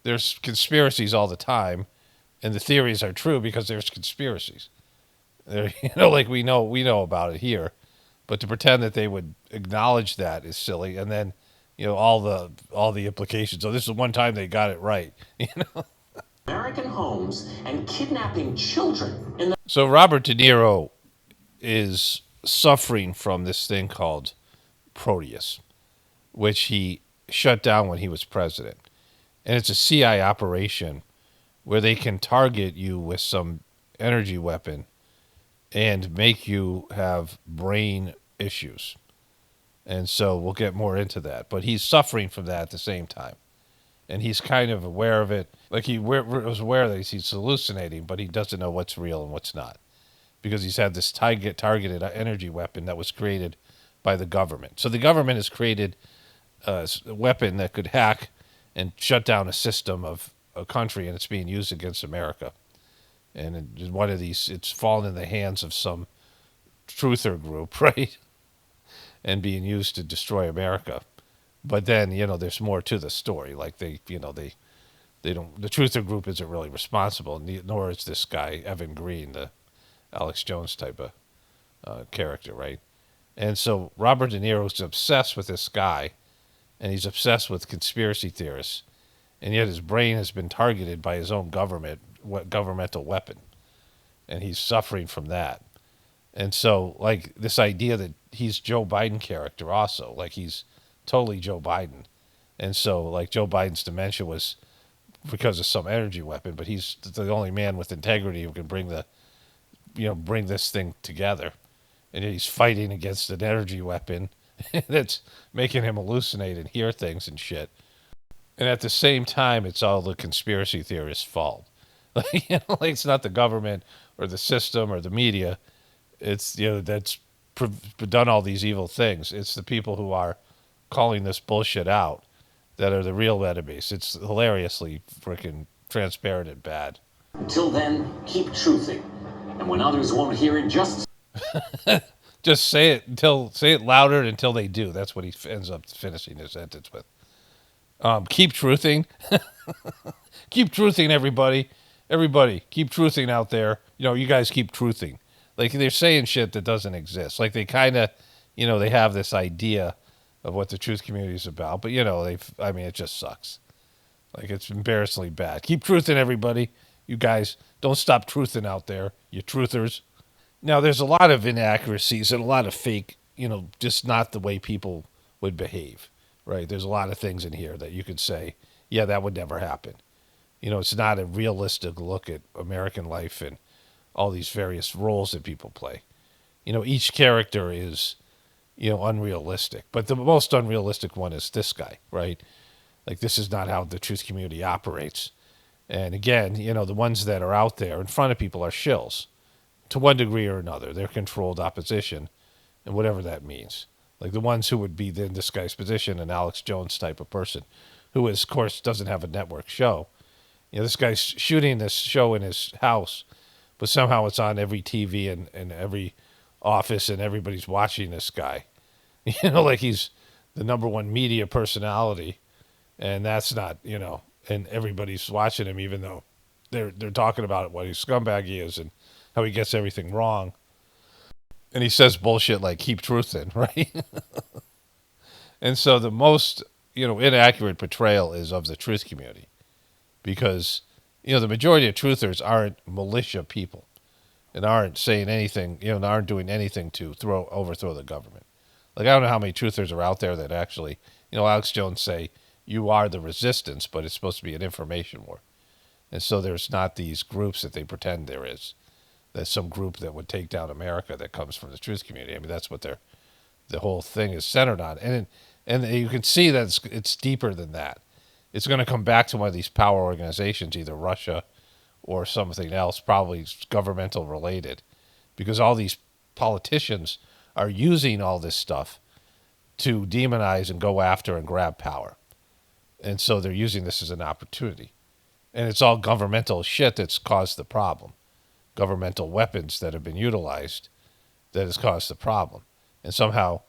Speaker 1: there's conspiracies all the time, and the theories are true because there's conspiracies. We know about it here, but to pretend that they would acknowledge that is silly, and then all the implications. So this is one time they got it right,
Speaker 6: American homes and kidnapping children.
Speaker 1: So Robert De Niro is suffering from this thing called Proteus, which he shut down when he was president. And it's a CIA operation where they can target you with some energy weapon and make you have brain issues. And so we'll get more into that. But he's suffering from that at the same time. And he's kind of aware of it. Like he was aware that he's hallucinating, but he doesn't know what's real and what's not. Because he's had this targeted energy weapon that was created by the government. So the government has created a weapon that could hack and shut down a system of a country, and it's being used against America. And one of these, it's fallen in the hands of some truther group, right? And being used to destroy America. But then, there's more to the story. Like they don't, the truther group isn't really responsible, nor is this guy, Evan Green, the Alex Jones type of character, right? And so Robert De Niro's obsessed with this guy, and he's obsessed with conspiracy theorists, and yet his brain has been targeted by his own governmental weapon, and he's suffering from that. And so, like, this idea that he's Joe Biden character also, like he's totally Joe Biden. And so, like, Joe Biden's dementia was because of some energy weapon, but he's the only man with integrity who can bring this thing together. And he's fighting against an energy weapon that's making him hallucinate and hear things and shit. And at the same time, it's all the conspiracy theorists' fault. It's not the government or the system or the media. It's, that's done all these evil things. It's the people who are calling this bullshit out that are the real enemies. It's hilariously freaking transparent and bad.
Speaker 6: Until then, keep truthing. And when others won't hear it, just...
Speaker 1: Just say it louder until they do. That's what he ends up finishing his sentence with. Keep truthing. Keep truthing, everybody. Everybody, keep truthing out there. You guys keep truthing. Like, they're saying shit that doesn't exist. Like, they kind of, they have this idea of what the truth community is about. But, it just sucks. Like, it's embarrassingly bad. Keep truthing, everybody. You guys, don't stop truthing out there, you truthers. Now, there's a lot of inaccuracies and a lot of fake, just not the way people would behave, right? There's a lot of things in here that you could say, yeah, that would never happen. It's not a realistic look at American life and all these various roles that people play. Each character is, unrealistic. But the most unrealistic one is this guy, right? Like, this is not how the truth community operates. And again, the ones that are out there in front of people are shills to one degree or another. They're controlled opposition, and whatever that means. Like the ones who would be in this guy's position, an Alex Jones type of person, who, is, of course, doesn't have a network show. This guy's shooting this show in his house, but somehow it's on every TV and every office, and everybody's watching this guy. Like he's the number one media personality, and that's not, and everybody's watching him, even though they're talking about what a scumbag he is and how he gets everything wrong. And he says bullshit like keep truthing, right? And so the most, inaccurate portrayal is of the truth community. Because, the majority of truthers aren't militia people and aren't saying anything, aren't doing anything to overthrow the government. Like, I don't know how many truthers are out there that actually, Alex Jones say, you are the resistance, but it's supposed to be an information war. And so there's not these groups that they pretend there is. There's some group that would take down America that comes from the truth community. I mean, that's what the whole thing is centered on. And you can see that it's deeper than that. It's going to come back to one of these power organizations, either Russia or something else, probably governmental related, because all these politicians are using all this stuff to demonize and go after and grab power. And so they're using this as an opportunity. And it's all governmental shit that's caused the problem. Governmental weapons that have been utilized that has caused the problem. And somehow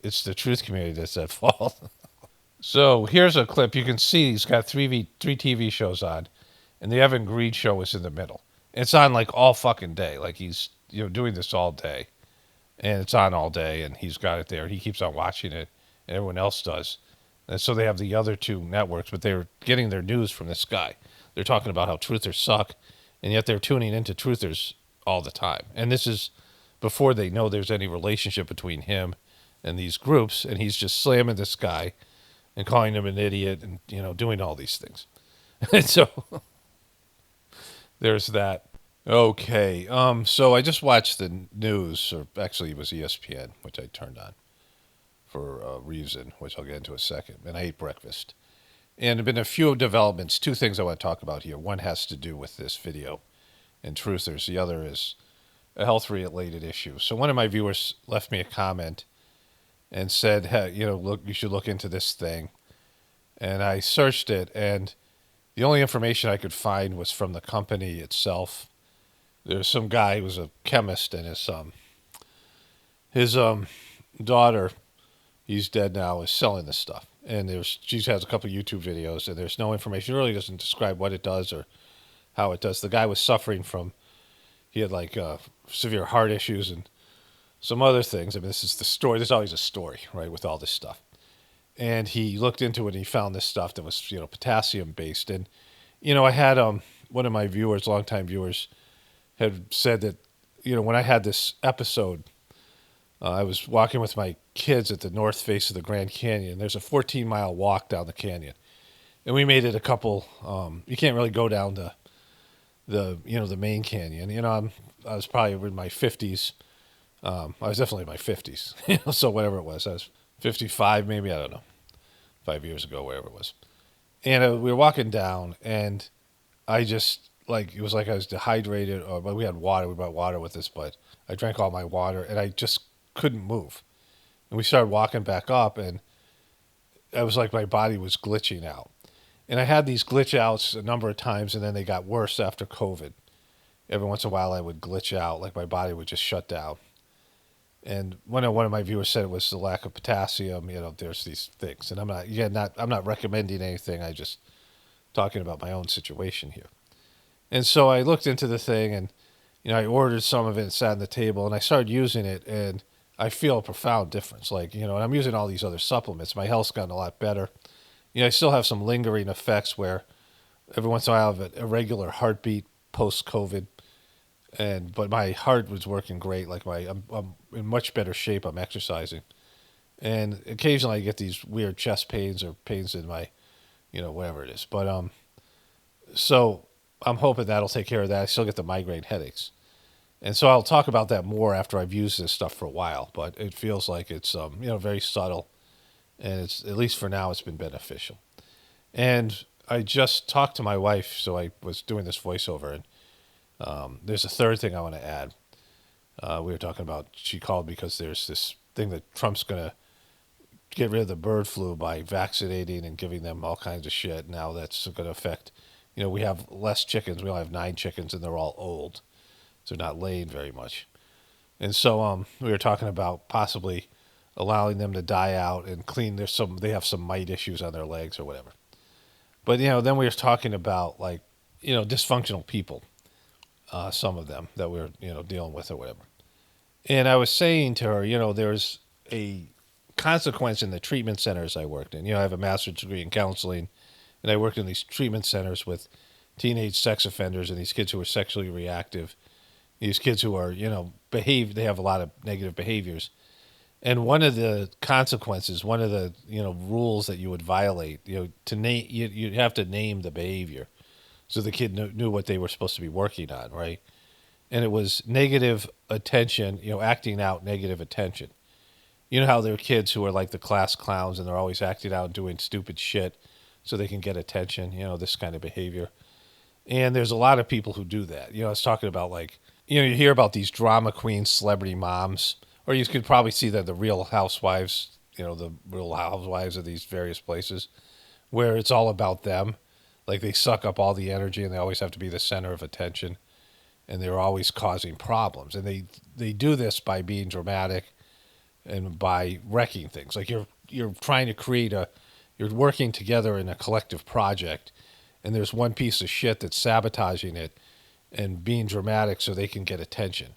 Speaker 1: it's the truth community that's at fault. So here's a clip. You can see he's got three TV shows on, and the Evan Green show is in the middle. It's on like all fucking day. Like he's doing this all day, and it's on all day, and he's got it there. He keeps on watching it, and everyone else does. And so they have the other two networks, but they're getting their news from this guy. They're talking about how truthers suck, and yet they're tuning into truthers all the time. And this is before they know there's any relationship between him and these groups, and he's just slamming this guy and calling him an idiot and, doing all these things. And so there's that. Okay. So I just watched the news, or actually it was ESPN, which I turned on for a reason, which I'll get into in a second. And I ate breakfast. And there have been a few developments, two things I want to talk about here. One has to do with this video and truthers. The other is a health-related issue. So one of my viewers left me a comment and said, hey, look, you should look into this thing. And I searched it, and the only information I could find was from the company itself. There's some guy who was a chemist, and his daughter, he's dead now, is selling this stuff. And she has a couple of YouTube videos, and there's no information. It really doesn't describe what it does or how it does. The guy was suffering he had like severe heart issues and some other things. I mean, this is the story. There's always a story, right, with all this stuff. And he looked into it, and he found this stuff that was, potassium-based. And, I had one of my viewers, longtime viewers, had said that, when I had this episode, I was walking with my kids at the north face of the Grand Canyon. There's a 14-mile walk down the canyon. And we made it a couple, you can't really go down the main canyon. I was probably in my 50s. I was definitely in my 50s, so whatever it was. I was 55 maybe, I don't know, 5 years ago, whatever it was. And we were walking down, and I just, it was like I was dehydrated, but we had water. We brought water with us, but I drank all my water, and I just couldn't move. And we started walking back up, and I was like my body was glitching out. And I had these glitch outs a number of times, and then they got worse after COVID. Every once in a while I would glitch out, like my body would just shut down. And one of my viewers said it was the lack of potassium. There's these things, and I'm not recommending anything. I just talking about my own situation here. And so I looked into the thing, and I ordered some of it and sat on the table, and I started using it, and I feel a profound difference. And I'm using all these other supplements. My health's gotten a lot better. I still have some lingering effects where every once in a while I have an irregular heartbeat post-COVID, but my heart was working great. I'm in much better shape. I'm exercising, and occasionally I get these weird chest pains or pains in my, whatever it is. But so I'm hoping that'll take care of that. I still get the migraine headaches, and so I'll talk about that more after I've used this stuff for a while. But it feels like it's very subtle, and it's, at least for now, it's been beneficial. And I just talked to my wife, so I was doing this voiceover, and there's a third thing I want to add. We were talking about, she called because there's this thing that Trump's going to get rid of the bird flu by vaccinating and giving them all kinds of shit. Now that's going to affect, we have less chickens. We only have 9 chickens, and they're all old, so they're not laying very much. And so we were talking about possibly allowing them to die out and clean. They have some mite issues on their legs or whatever. But, then we were talking about, dysfunctional people. Some of them that we're, dealing with or whatever. And I was saying to her, there's a consequence in the treatment centers I worked in. I have a master's degree in counseling, and I worked in these treatment centers with teenage sex offenders and these kids who are sexually reactive, these kids who are, they have a lot of negative behaviors. And one of the consequences, one of the, rules that you would violate, to name, you'd have to name the behavior. So the kid knew what they were supposed to be working on, right? And it was negative attention, acting out negative attention. You know how there are kids who are like the class clowns and they're always acting out and doing stupid shit so they can get attention, this kind of behavior. And there's a lot of people who do that. I was talking about you hear about these drama queens, celebrity moms, or you could probably see that the Real Housewives, the Real Housewives of these various places where it's all about them. They suck up all the energy, and they always have to be the center of attention, and they're always causing problems. And they do this by being dramatic and by wrecking things. You're trying to create you're working together in a collective project, and there's one piece of shit that's sabotaging it and being dramatic so they can get attention.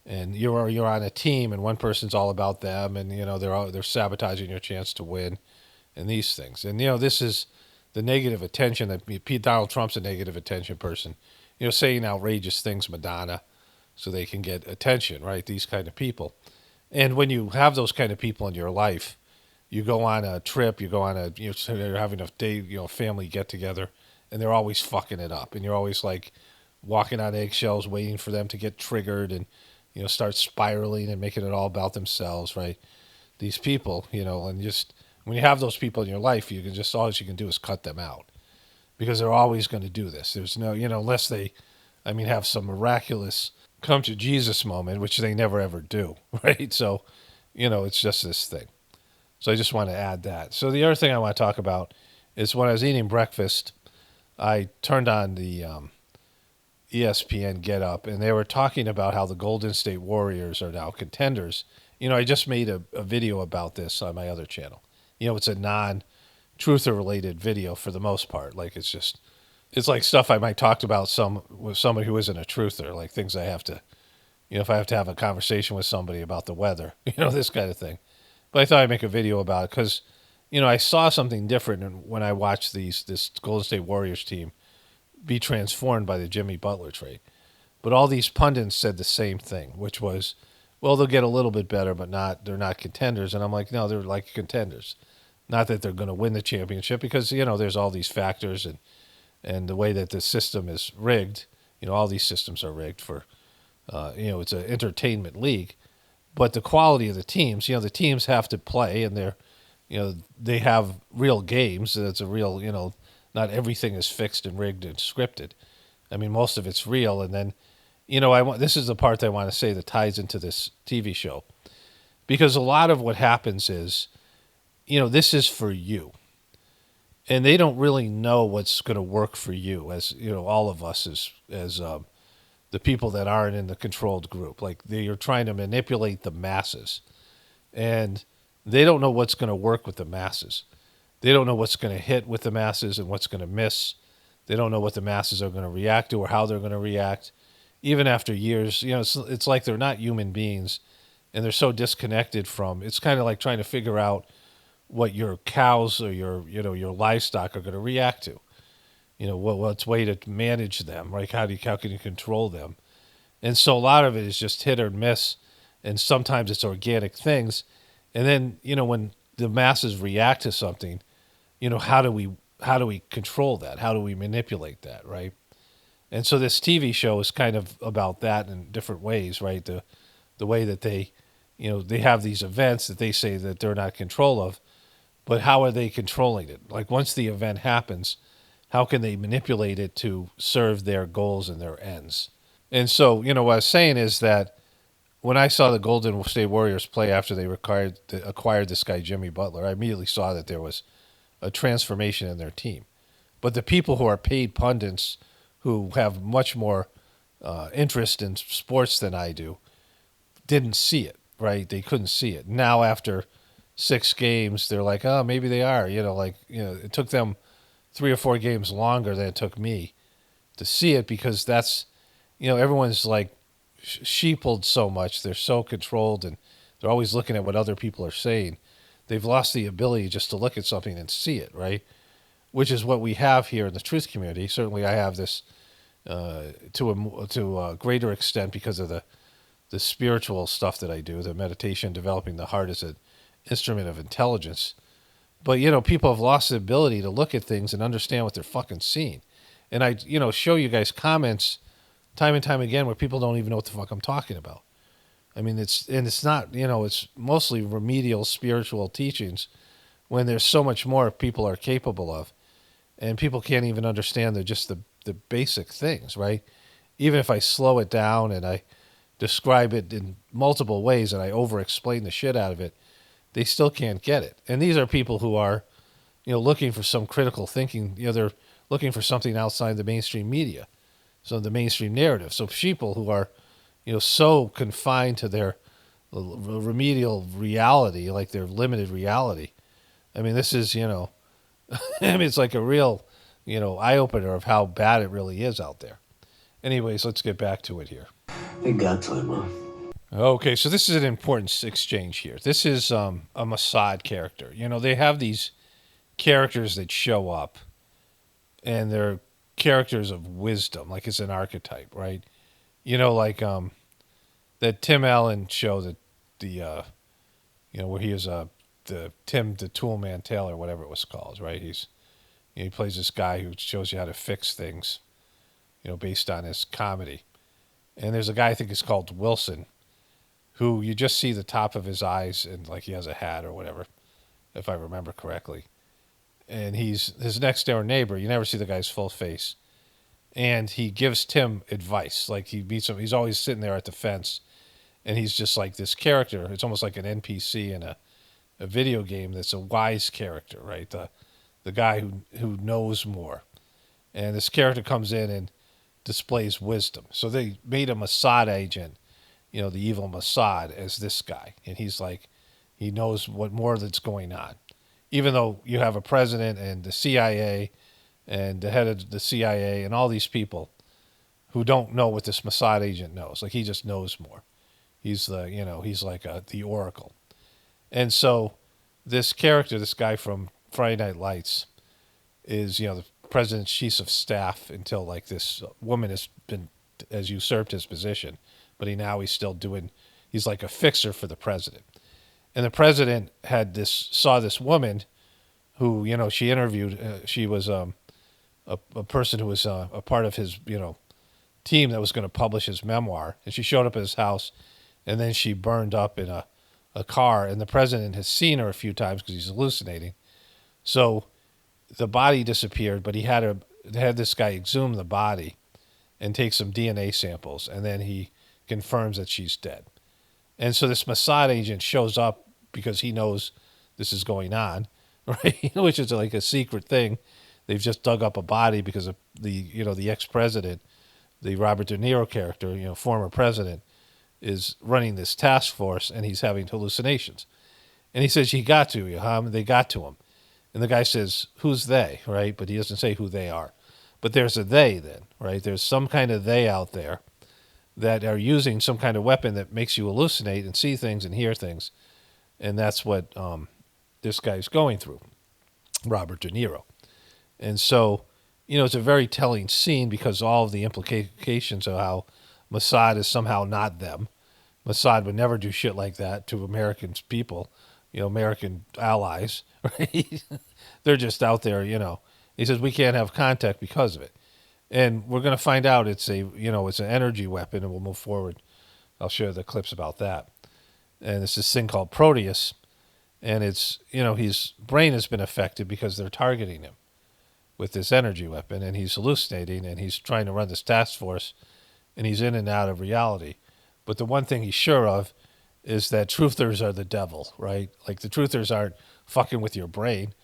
Speaker 1: And you're on a team, and one person's all about them, and they're sabotaging your chance to win, and these things. And this is the negative attention that Donald Trump's a negative attention person, saying outrageous things, Madonna, so they can get attention, right? These kind of people. And when you have those kind of people in your life, you go on a trip, you go on you're having a day, family get together, and they're always fucking it up. And you're always walking on eggshells, waiting for them to get triggered and, start spiraling and making it all about themselves, right? These people, and just, when you have those people in your life, all you can do is cut them out, because they're always going to do this. There's no, unless they, have some miraculous come to Jesus moment, which they never ever do, right? So, it's just this thing. So I just want to add that. So the other thing I want to talk about is when I was eating breakfast, I turned on the ESPN Get Up, and they were talking about how the Golden State Warriors are now contenders. I just made a video about this on my other channel. It's a non-truther related video for the most part. It's like stuff I might talk about with somebody who isn't a truther, like things I have to, if I have to have a conversation with somebody about the weather, this kind of thing. But I thought I'd make a video about it because, I saw something different when I watched this Golden State Warriors team be transformed by the Jimmy Butler trade. But all these pundits said the same thing, which was, well, they'll get a little bit better, but they're not contenders. And I'm like, no, they're like contenders. Not that they're going to win the championship because, there's all these factors and the way that the system is rigged. All these systems are rigged for, it's an entertainment league. But the quality of the teams, the teams have to play, and they're, they have real games. It's a real, not everything is fixed and rigged and scripted. Most of it's real. And then, this is the part that I want to say that ties into this TV show. Because a lot of what happens is, this is for you. And they don't really know what's going to work for you, as, all of us as the the people that aren't in the controlled group. Like you're trying to manipulate the masses, and they don't know what's going to work with the masses. They don't know what's going to hit with the masses and what's going to miss. They don't know what the masses are going to react to or how they're going to react. Even after years, it's like they're not human beings, and they're so disconnected from. It's kind of like trying to figure out what your cows or your livestock are going to react to. What's way to manage them, right? How can you control them? And so a lot of it is just hit or miss, and sometimes it's organic things. And then when the masses react to something, how do we control that? How do we manipulate that, right? And so this TV show is kind of about that in different ways, right? The way that they have these events that they say that they're not in control of, but how are they controlling it? Like once the event happens, how can they manipulate it to serve their goals and their ends? And so, what I was saying is that when I saw the Golden State Warriors play after they acquired this guy, Jimmy Butler, I immediately saw that there was a transformation in their team. But the people who are paid pundits who have much more interest in sports than I do didn't see it, right? They couldn't see it. Now, after 6 games, they're like, oh, maybe they are. It took them 3 or 4 games longer than it took me to see it because that's, everyone's like sheepled so much. They're so controlled and they're always looking at what other people are saying. They've lost the ability just to look at something and see it, right? Which is what we have here in the truth community. Certainly I have this to a greater extent because of the spiritual stuff that I do, the meditation, developing the heart as an instrument of intelligence. But, people have lost the ability to look at things and understand what they're fucking seeing. And I, show you guys comments time and time again where people don't even know what the fuck I'm talking about. I mean, it's not, it's mostly remedial spiritual teachings when there's so much more people are capable of. And people can't even understand the basic things, right? Even if I slow it down and I describe it in multiple ways and I over-explain the shit out of it, they still can't get it. And these are people who are, looking for some critical thinking. They're looking for something outside the mainstream media, so the mainstream narrative. So people who are, so confined to their remedial reality, like their limited reality. I mean, this is, I mean, it's like a real, eye-opener of how bad it really is out there. Anyways, let's get back to it here.
Speaker 12: They got time, huh?
Speaker 1: Okay, so this is an important exchange here. This is a Mossad character. They have these characters that show up, and they're characters of wisdom, like it's an archetype, right? Like that Tim Allen show that where he is the Tool Man Taylor, whatever it was called, right? He plays this guy who shows you how to fix things, based on his comedy. And there's a guy I think is called Wilson, who you just see the top of his eyes and like he has a hat or whatever, if I remember correctly. And he's his next door neighbor. You never see the guy's full face. And he gives Tim advice. Like he meets him. He's always sitting there at the fence. And he's just like this character. It's almost like an NPC in a video game that's a wise character, right? The guy who knows more. And this character comes in and displays wisdom. So they made a Mossad agent, the evil Mossad, as this guy. And he's like, he knows what more that's going on. Even though you have a president and the CIA and the head of the CIA and all these people who don't know what this Mossad agent knows. Like he just knows more. He's he's like the Oracle. And so this character, this guy from Friday Night Lights is, the president's chief of staff until like this woman has usurped his position, but he's still he's like a fixer for the president. And the president saw this woman who, she interviewed, she was a person who was a part of his, team that was going to publish his memoir. And she showed up at his house and then she burned up in a car. And the president has seen her a few times because he's hallucinating. So the body disappeared, but they had this guy exhume the body and take some DNA samples. And then he confirms that she's dead. And so this Mossad agent shows up because he knows this is going on, right? Which is like a secret thing. They've just dug up a body because of the ex-president, the Robert De Niro character, former president, is running this task force, and he's having hallucinations. And he says, "You got to, they got to him." And the guy says, "Who's they?" Right? But he doesn't say who they are. But there's a they then, right? There's some kind of they out there that are using some kind of weapon that makes you hallucinate and see things and hear things. And that's what this guy's going through, Robert De Niro. And so, it's a very telling scene because all of the implications of how Mossad is somehow not them. Mossad would never do shit like that to American people, American allies, right? They're just out there, He says, we can't have contact because of it. And we're going to find out it's it's an energy weapon, and we'll move forward. I'll share the clips about that. And it's this thing called Proteus, and it's, his brain has been affected because they're targeting him with this energy weapon, and he's hallucinating, and he's trying to run this task force, and he's in and out of reality. But the one thing he's sure of is that truthers are the devil, right? Like, the truthers aren't fucking with your brain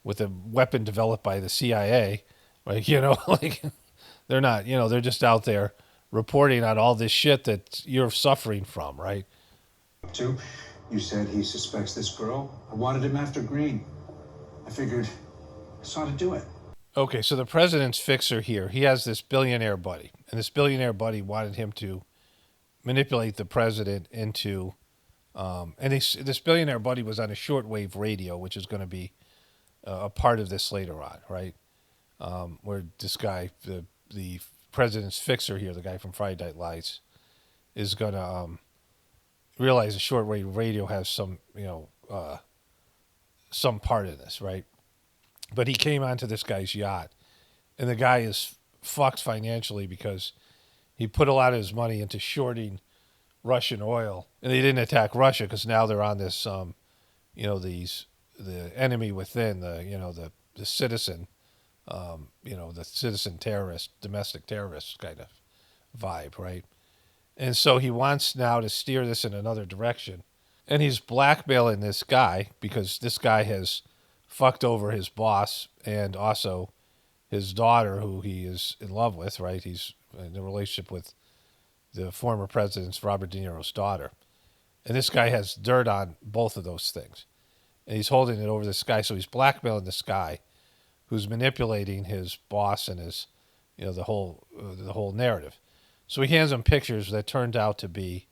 Speaker 1: with a weapon developed by the CIA, right? Like, they're not, they're just out there reporting on all this shit that you're suffering from, right?
Speaker 5: Two, you said he suspects this girl. I wanted him after Green. I figured I saw to do it.
Speaker 1: Okay, so the president's fixer here, he has this billionaire buddy, and this billionaire buddy wanted him to manipulate the president into, this billionaire buddy was on a shortwave radio, which is going to be a part of this later on, right? Where this guy, the president's fixer here, the guy from Friday Night Lights, is going to realize the shortwave radio has some part in this, right? But he came onto this guy's yacht, and the guy is fucked financially because he put a lot of his money into shorting Russian oil, and they didn't attack Russia because now they're on this, the enemy within, the citizen, the citizen terrorist, domestic terrorist kind of vibe, right? And so he wants now to steer this in another direction, and he's blackmailing this guy because this guy has fucked over his boss and also his daughter, who he is in love with, right? He's in a relationship with the former president's Robert De Niro's daughter. And this guy has dirt on both of those things. And he's holding it over this guy. So he's blackmailing this guy who's manipulating his boss and his, the whole narrative. So he hands him pictures that turned out to be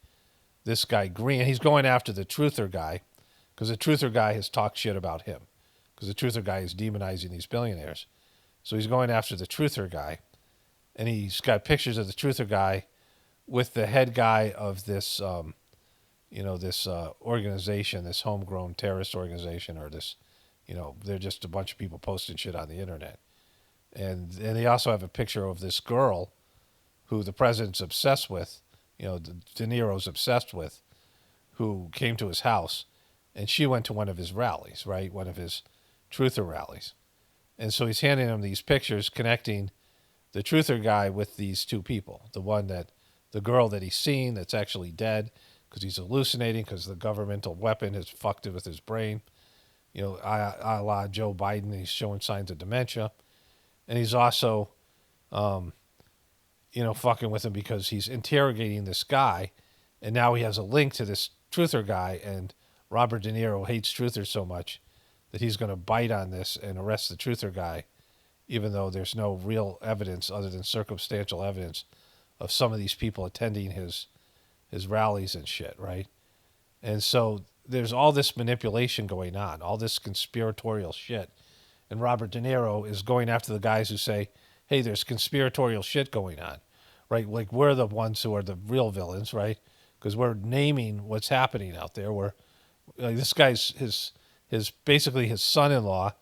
Speaker 1: this guy Green. He's going after the truther guy because the truther guy has talked shit about him because the truther guy is demonizing these billionaires. So he's going after the truther guy, and he's got pictures of the truther guy with the head guy of this, this organization, this homegrown terrorist organization, or this, they're just a bunch of people posting shit on the internet. And they also have a picture of this girl who the president's obsessed with, De Niro's obsessed with, who came to his house, and she went to one of his rallies, right? One of his truther rallies. And so he's handing him these pictures connecting the truther guy with these two people. The girl that he's seen that's actually dead because he's hallucinating because the governmental weapon has fucked it with his brain. A la Joe Biden, he's showing signs of dementia. And he's also, fucking with him because he's interrogating this guy. And now he has a link to this truther guy. And Robert De Niro hates truthers so much that he's going to bite on this and arrest the truther guy, even though there's no real evidence other than circumstantial evidence of some of these people attending his rallies and shit, right? And so there's all this manipulation going on, all this conspiratorial shit. And Robert De Niro is going after the guys who say, hey, there's conspiratorial shit going on, right? Like, we're the ones who are the real villains, right? Because we're naming what's happening out there. This guy's basically his son-in-law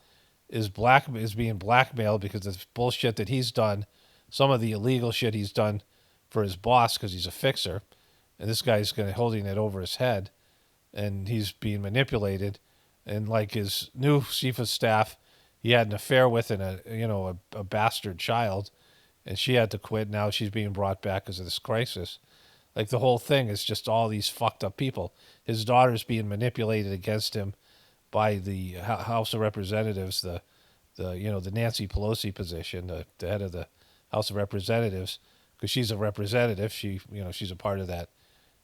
Speaker 1: is being blackmailed because of the bullshit that he's done, some of the illegal shit he's done for his boss because he's a fixer, and this guy's holding it over his head, and he's being manipulated, and like his new chief of staff, he had an affair with a bastard child, and she had to quit. Now she's being brought back because of this crisis. Like, the whole thing is just all these fucked up people. His daughter's being manipulated against him by the House of Representatives, the Nancy Pelosi position, the head of the House of Representatives, because she's a representative. She's a part of that,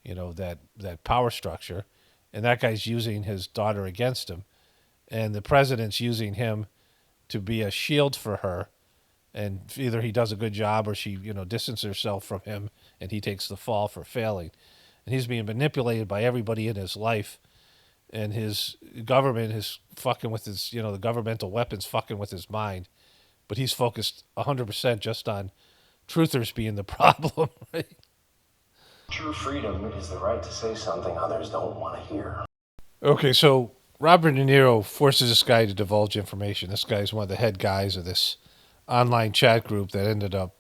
Speaker 1: that power structure, and that guy's using his daughter against him, and the president's using him to be a shield for her, and either he does a good job or she, distances herself from him, and he takes the fall for failing, and he's being manipulated by everybody in his life, and his government is fucking with his, the governmental weapons fucking with his mind, but he's focused 100% just on truthers being the problem, right?
Speaker 6: True freedom is the right to say something others don't want to hear.
Speaker 1: Okay, so Robert De Niro forces this guy to divulge information. This guy's one of the head guys of this online chat group that ended up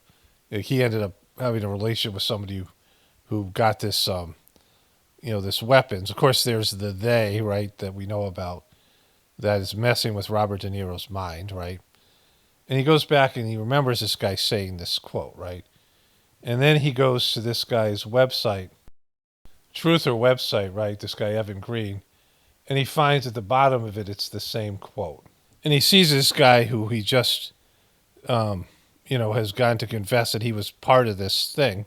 Speaker 1: having a relationship with somebody who got this, this weapons. Of course, there's the they, right, that we know about that is messing with Robert De Niro's mind, right? And he goes back and he remembers this guy saying this quote, right? And then he goes to this guy's website, Truther website, right? This guy, Evan Green. And he finds at the bottom of it, it's the same quote. And he sees this guy who he just, has gone to confess that he was part of this thing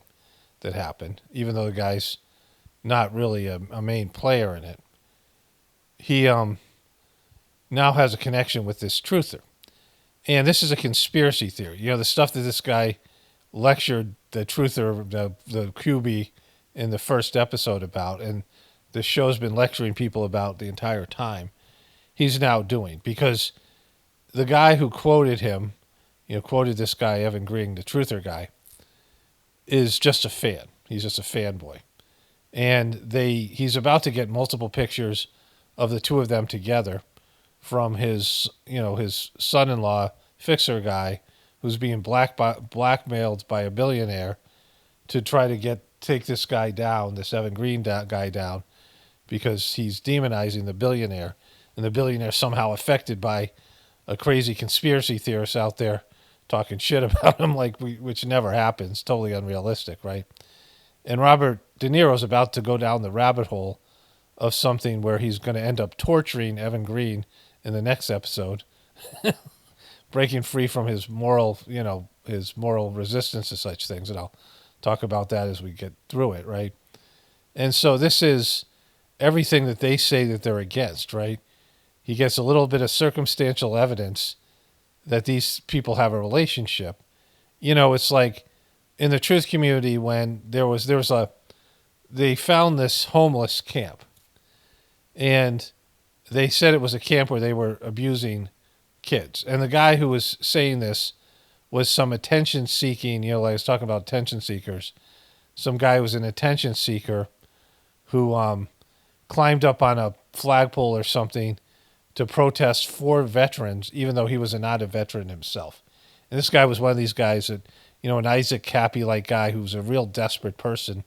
Speaker 1: that happened, even though the guy's not really a main player in it. He now has a connection with this truther. And this is a conspiracy theory. The stuff that this guy lectured the truther, the QB, in the first episode about, and the show's been lecturing people about the entire time, he's now doing. Because the guy who quoted him, quoted this guy, Evan Green, the truther guy, is just a fan. He's just a fanboy. And he's about to get multiple pictures of the two of them together from his son-in-law fixer guy who's being blackmailed by a billionaire to try to take this guy down, this Evan Green guy down, because he's demonizing the billionaire, and the billionaire somehow affected by a crazy conspiracy theorist out there talking shit about him, which never happens, totally unrealistic, right? And Robert De Niro's about to go down the rabbit hole of something where he's going to end up torturing Evan Green in the next episode, breaking free from his moral resistance to such things. And I'll talk about that as we get through it, right? And so this is everything that they say that they're against, right? He gets a little bit of circumstantial evidence that these people have a relationship. It's like in the truth community when they found this homeless camp, and they said it was a camp where they were abusing kids. And the guy who was saying this was some attention seeking, I was talking about attention seekers. Some guy who was an attention seeker who climbed up on a flagpole or something to protest for veterans, even though he was not a veteran himself. And this guy was one of these guys that, an Isaac Cappy-like guy who's a real desperate person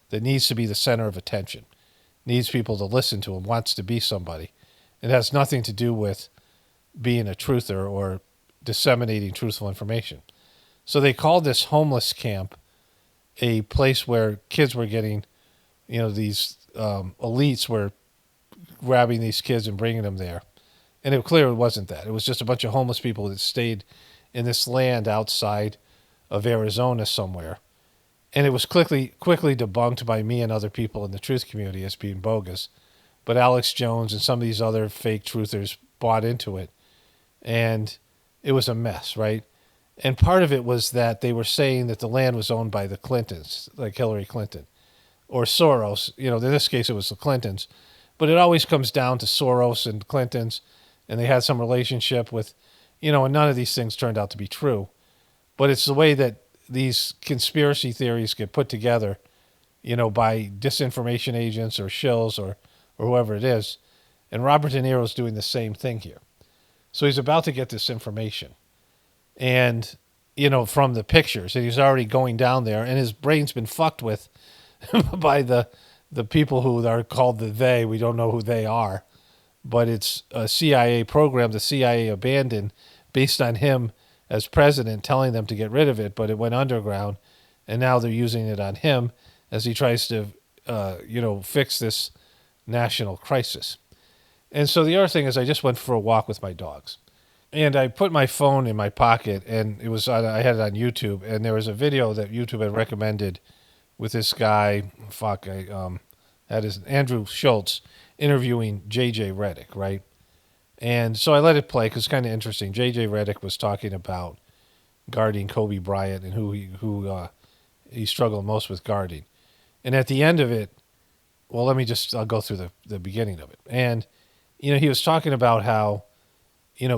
Speaker 1: that needs to be the center of attention, needs people to listen to him, wants to be somebody. It has nothing to do with being a truther or disseminating truthful information. So they called this homeless camp a place where kids were getting, these elites were grabbing these kids and bringing them there. And it clearly wasn't that. It was just a bunch of homeless people that stayed in this land outside of Arizona somewhere. And it was quickly debunked by me and other people in the truth community as being bogus. But Alex Jones and some of these other fake truthers bought into it. And it was a mess, right? And part of it was that they were saying that the land was owned by the Clintons, like Hillary Clinton, or Soros. In this case, it was the Clintons. But it always comes down to Soros and Clintons, and they had some relationship with, and none of these things turned out to be true. But it's the way that these conspiracy theories get put together, by disinformation agents or shills or whoever it is. And Robert De Niro's doing the same thing here. So he's about to get this information. And, from the pictures, and he's already going down there, and his brain's been fucked with by the people who are called the they. We don't know who they are. But it's a CIA program the CIA abandoned based on him as president telling them to get rid of it, but it went underground, and now they're using it on him as he tries to, fix this national crisis. And so the other thing is I just went for a walk with my dogs. And I put my phone in my pocket, and I had it on YouTube, and there was a video that YouTube had recommended with this guy, that is Andrew Schultz, interviewing J.J. Redick, right? And so I let it play because it's kind of interesting. J.J. Redick was talking about guarding Kobe Bryant and who he struggled most with guarding. And at the end of it, well, I'll go through the beginning of it. And, he was talking about how,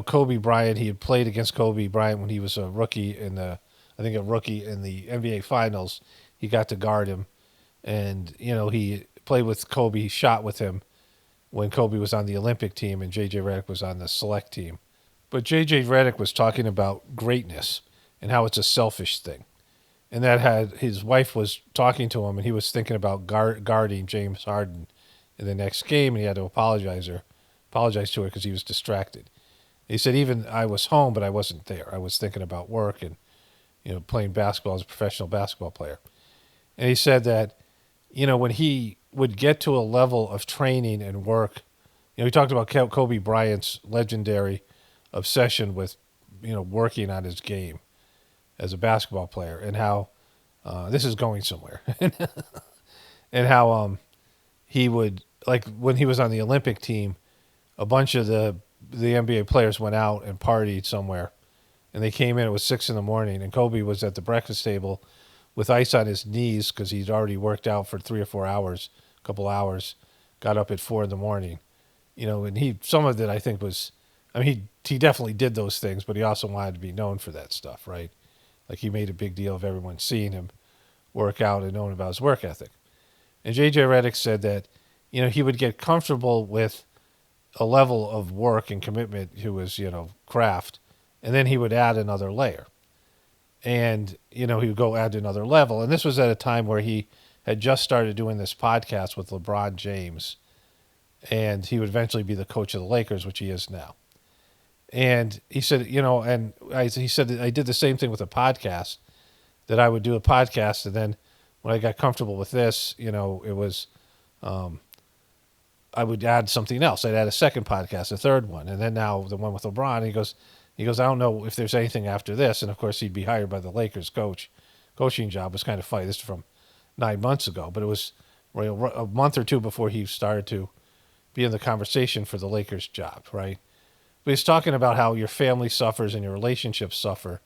Speaker 1: Kobe Bryant, he had played against Kobe Bryant when he was a rookie in the NBA Finals. He got to guard him. And, he played with Kobe, he shot with him when Kobe was on the Olympic team and J.J. Redick was on the select team. But J.J. Redick was talking about greatness and how it's a selfish thing. And that his wife was talking to him, and he was thinking about guarding James Harden in the next game, and he had to apologize to her because he was distracted. He said, even I was home, but I wasn't there. I was thinking about work and, playing basketball as a professional basketball player. And he said that, when he would get to a level of training and work, he talked about Kobe Bryant's legendary obsession with, working on his game as a basketball player, and how this is going somewhere, and how he would, like when he was on the Olympic team, a bunch of the NBA players went out and partied somewhere, and they came in. It was 6 a.m, and Kobe was at the breakfast table with ice on his knees because he'd already worked out for 3 or 4 hours, a couple hours, got up at 4 a.m. And some of it I think was, he definitely did those things, but he also wanted to be known for that stuff, right? Like he made a big deal of everyone seeing him work out and knowing about his work ethic. And J.J. Redick said that, he would get comfortable with a level of work and commitment to his, craft, and then he would add another layer. And, he would go add another level. And this was at a time where he had just started doing this podcast with LeBron James, and he would eventually be the coach of the Lakers, which he is now. And he said, he said that I did the same thing with a podcast, that I would do a podcast, and then when I got comfortable with this, it was, I would add something else. I'd add a second podcast, a third one, and then now the one with LeBron. He goes, I don't know if there's anything after this. And of course, he'd be hired by the Lakers coaching job. Was kind of funny. This is from 9 months ago, but it was a month or two before he started to be in the conversation for the Lakers job, right? But he's talking about how your family suffers and your relationships suffer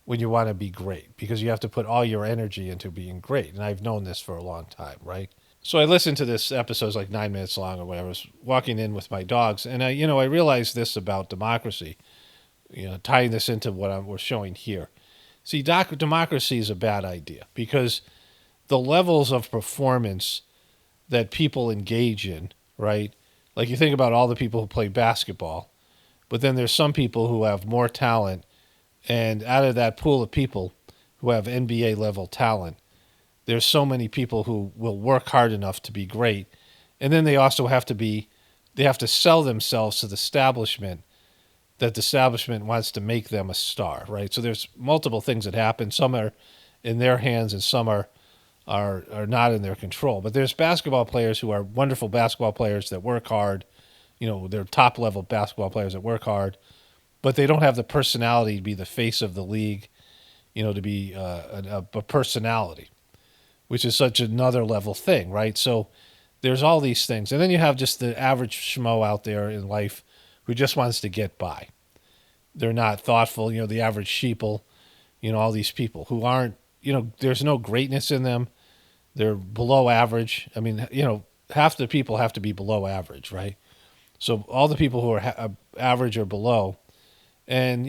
Speaker 1: when you want to be great, because you have to put all your energy into being great. And I've known this for a long time, right? So I listened to this episode, it's like 9 minutes long or whatever. I was walking in with my dogs, and I realized this about democracy, tying this into what we're showing here. See, democracy is a bad idea because the levels of performance that people engage in, right? Like you think about all the people who play basketball, but then there's some people who have more talent, and out of that pool of people who have NBA level talent, there's so many people who will work hard enough to be great, and then they also have to sell themselves to the establishment, that the establishment wants to make them a star, right? So there's multiple things that happen. Some are in their hands, and some are not in their control. But there's basketball players who are wonderful basketball players that work hard. They're top level basketball players that work hard, but they don't have the personality to be the face of the league, to be a personality, which is such another level thing, right? So there's all these things. And then you have just the average schmo out there in life who just wants to get by. They're not thoughtful, the average sheeple, all these people who aren't, there's no greatness in them. They're below average. Half the people have to be below average, right? So all the people who are average or below, and,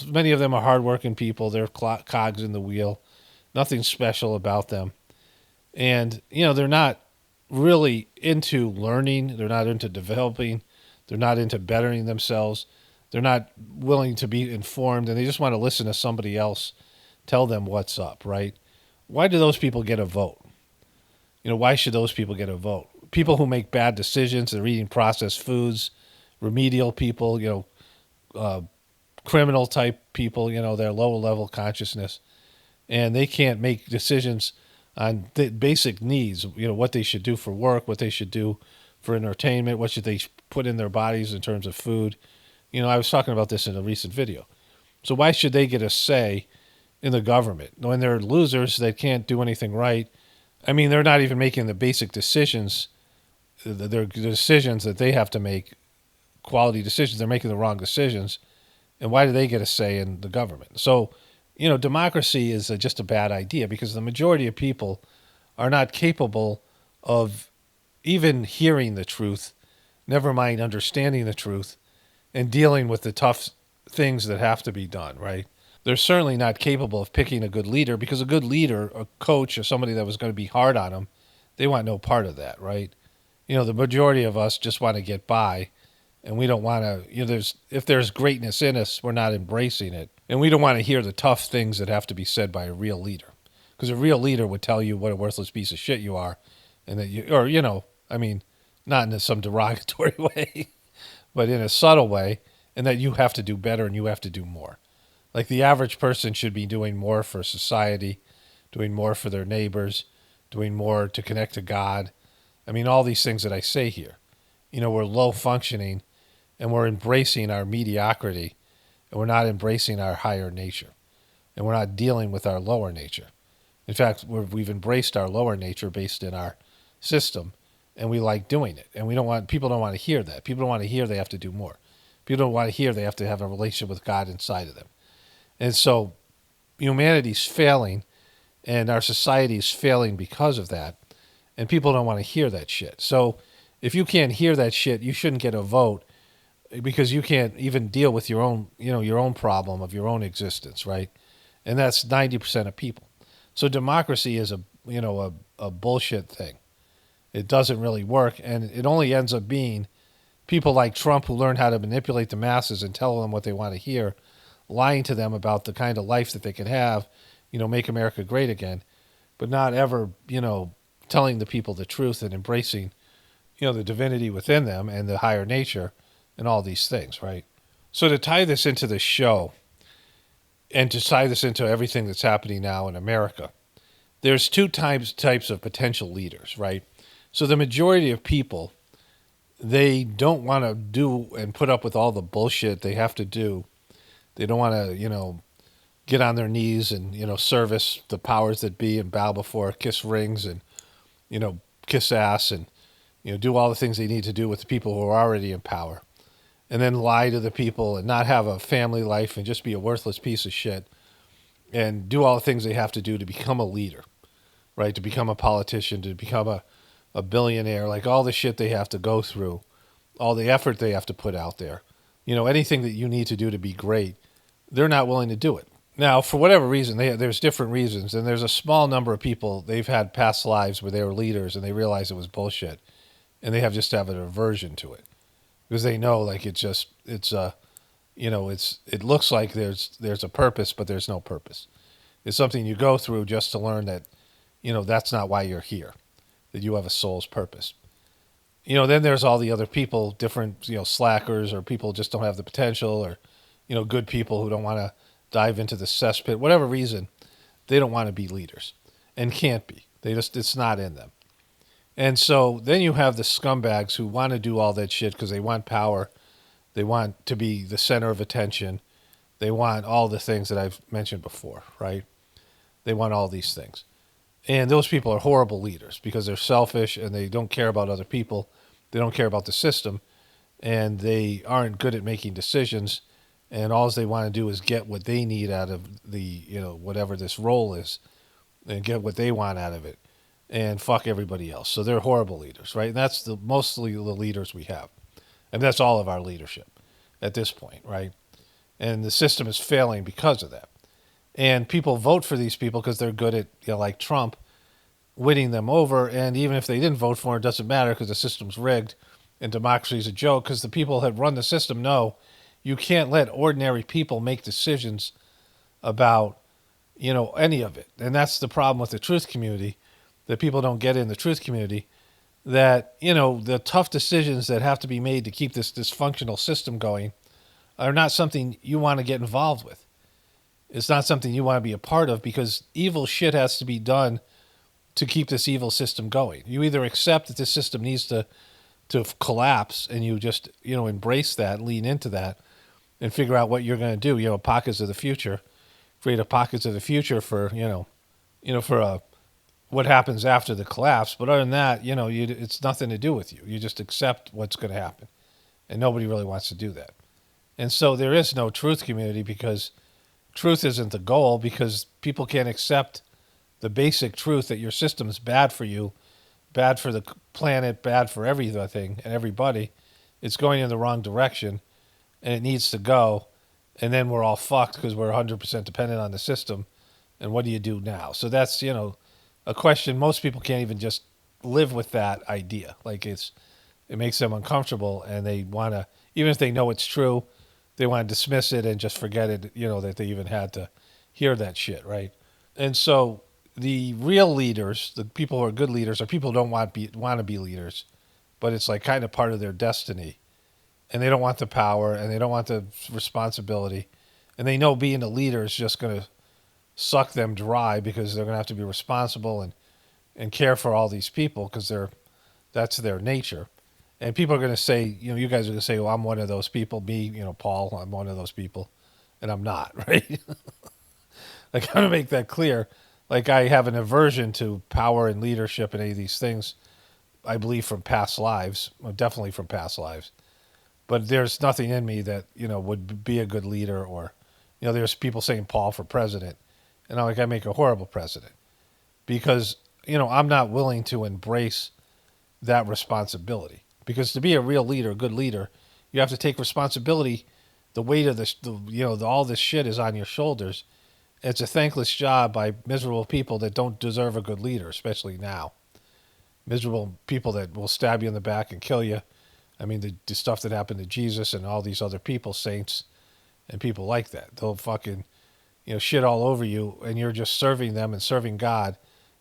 Speaker 1: many of them are hardworking people. They're cogs in the wheel. Nothing special about them. And, they're not really into learning. They're not into developing. They're not into bettering themselves. They're not willing to be informed, and they just want to listen to somebody else tell them what's up, right? Why do those people get a vote? Why should those people get a vote? People who make bad decisions, they're eating processed foods, remedial people, criminal type people, their lower level consciousness, and they can't make decisions on the basic needs, what they should do for work, what they should do for entertainment, what should they put in their bodies in terms of food, I was talking about this in a recent video. So why should they get a say in the government when they're losers that can't do anything right? I mean, they're not even making the basic decisions. They're decisions that they have to make, quality decisions. They're making the wrong decisions. And why do they get a say in the government? So, democracy is just a bad idea because the majority of people are not capable of even hearing the truth, never mind understanding the truth and dealing with the tough things that have to be done, right? They're certainly not capable of picking a good leader because a good leader, a coach, or somebody that was going to be hard on them, they want no part of that, right? The majority of us just want to get by, and we don't want to, if there's greatness in us, we're not embracing it. And we don't want to hear the tough things that have to be said by a real leader. Because a real leader would tell you what a worthless piece of shit you are, and that not in some derogatory way, but in a subtle way, and that you have to do better and you have to do more. Like the average person should be doing more for society, doing more for their neighbors, doing more to connect to God. I mean, all these things that I say here. We're low functioning and we're embracing our mediocrity and we're not embracing our higher nature and we're not dealing with our lower nature. In fact, we've embraced our lower nature based in our system and we like doing it. And people don't want to hear that. People don't want to hear they have to do more. People don't want to hear they have to have a relationship with God inside of them. And so humanity's failing and our society is failing because of that. And people don't want to hear that shit. So if you can't hear that shit, you shouldn't get a vote because you can't even deal with your own problem of your own existence, right? And that's 90% of people. So democracy is a bullshit thing. It doesn't really work, and it only ends up being people like Trump who learn how to manipulate the masses and tell them what they want to hear, lying to them about the kind of life that they can have, make America great again, but not ever, telling the people the truth and embracing, the divinity within them and the higher nature and all these things, right? So to tie this into the show and to tie this into everything that's happening now in America, there's two types of potential leaders, right? So the majority of people, they don't want to do and put up with all the bullshit they have to do. They don't want to, get on their knees and, service the powers that be and bow before, kiss rings and, kiss ass and, do all the things they need to do with the people who are already in power. And then lie to the people and not have a family life and just be a worthless piece of shit and do all the things they have to do to become a leader, right? To become a politician, to become a billionaire, like all the shit they have to go through, all the effort they have to put out there. Anything that you need to do to be great, they're not willing to do it. Now, for whatever reason, there's different reasons, and there's a small number of people, they've had past lives where they were leaders and they realized it was bullshit, and they just have an aversion to it because they know like it looks like there's a purpose, but there's no purpose. It's something you go through just to learn that, that's not why you're here, that you have a soul's purpose. Then there's all the other people, different, slackers or people just don't have the potential or, good people who don't want to dive into the cesspit, whatever reason, they don't want to be leaders and can't be. It's not in them. And so then you have the scumbags who want to do all that shit because they want power. They want to be the center of attention. They want all the things that I've mentioned before, right? They want all these things. And those people are horrible leaders because they're selfish and they don't care about other people. They don't care about the system and they aren't good at making decisions. And all they want to do is get what they need out of the, whatever this role is and get what they want out of it and fuck everybody else. So they're horrible leaders, right? And that's mostly the leaders we have. And that's all of our leadership at this point, right? And the system is failing because of that. And people vote for these people because they're good at, like Trump, winning them over. And even if they didn't vote for him, it doesn't matter because the system's rigged and democracy is a joke because the people that run the system know you can't let ordinary people make decisions about, any of it. And that's the problem with the truth community, that people don't get in the truth community, that, the tough decisions that have to be made to keep this dysfunctional system going are not something you want to get involved with. It's not something you want to be a part of because evil shit has to be done to keep this evil system going. You either accept that this system needs to collapse and you just, embrace that, lean into that, and figure out what you're going to do. Pockets of the future, create a pockets of the future for for what happens after the collapse. But other than that, it's nothing to do with you. You just accept what's going to happen, and nobody really wants to do that. And so there is no truth community because truth isn't the goal, because people can't accept the basic truth that your system's bad for you, bad for the planet, bad for everything and everybody. It's going in the wrong direction, and it needs to go. And then we're all fucked because we're 100% dependent on the system. And what do you do now? So that's, a question most people can't even just live with that idea. Like it makes them uncomfortable, and they want to, even if they know it's true, they want to dismiss it and just forget it, that they even had to hear that shit, right? And so the real leaders, the people who are good leaders, are people who don't want to be leaders, but it's like kind of part of their destiny. And they don't want the power, and they don't want the responsibility. And they know being a leader is just going to suck them dry, because they're going to have to be responsible and care for all these people, because that's their nature. And people are going to say, you guys are going to say, well, I'm one of those people. Me, Paul, I'm one of those people. And I'm not, right? Like, I'm going to make that clear. Like, I have an aversion to power and leadership and any of these things, I believe, from past lives, definitely from past lives. But there's nothing in me that, would be a good leader, or, there's people saying Paul for president. And I'm like, I make a horrible president. Because, I'm not willing to embrace that responsibility. Because to be a real leader, a good leader, you have to take responsibility. The weight of this, all this shit is on your shoulders. It's a thankless job by miserable people that don't deserve a good leader, especially now. Miserable people that will stab you in the back and kill you. I mean, the stuff that happened to Jesus and all these other people, saints and people like that. They'll fucking, shit all over you, and you're just serving them and serving God.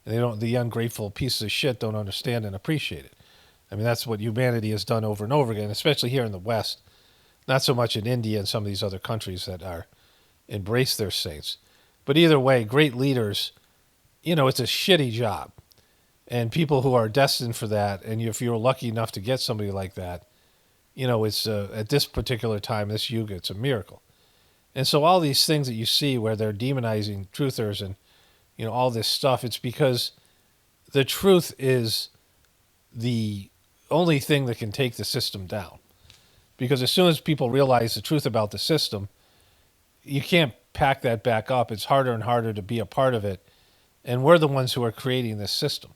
Speaker 1: And the ungrateful pieces of shit don't understand and appreciate it. I mean, that's what humanity has done over and over again, especially here in the West. Not so much in India and some of these other countries that embrace their saints. But either way, great leaders, it's a shitty job. And people who are destined for that, and if you're lucky enough to get somebody like that, it's at this particular time, this yuga, it's a miracle. And so all these things that you see where they're demonizing truthers and, all this stuff, it's because the truth is the only thing that can take the system down. Because as soon as people realize the truth about the system, you can't pack that back up. It's harder and harder to be a part of it. And we're the ones who are creating this system.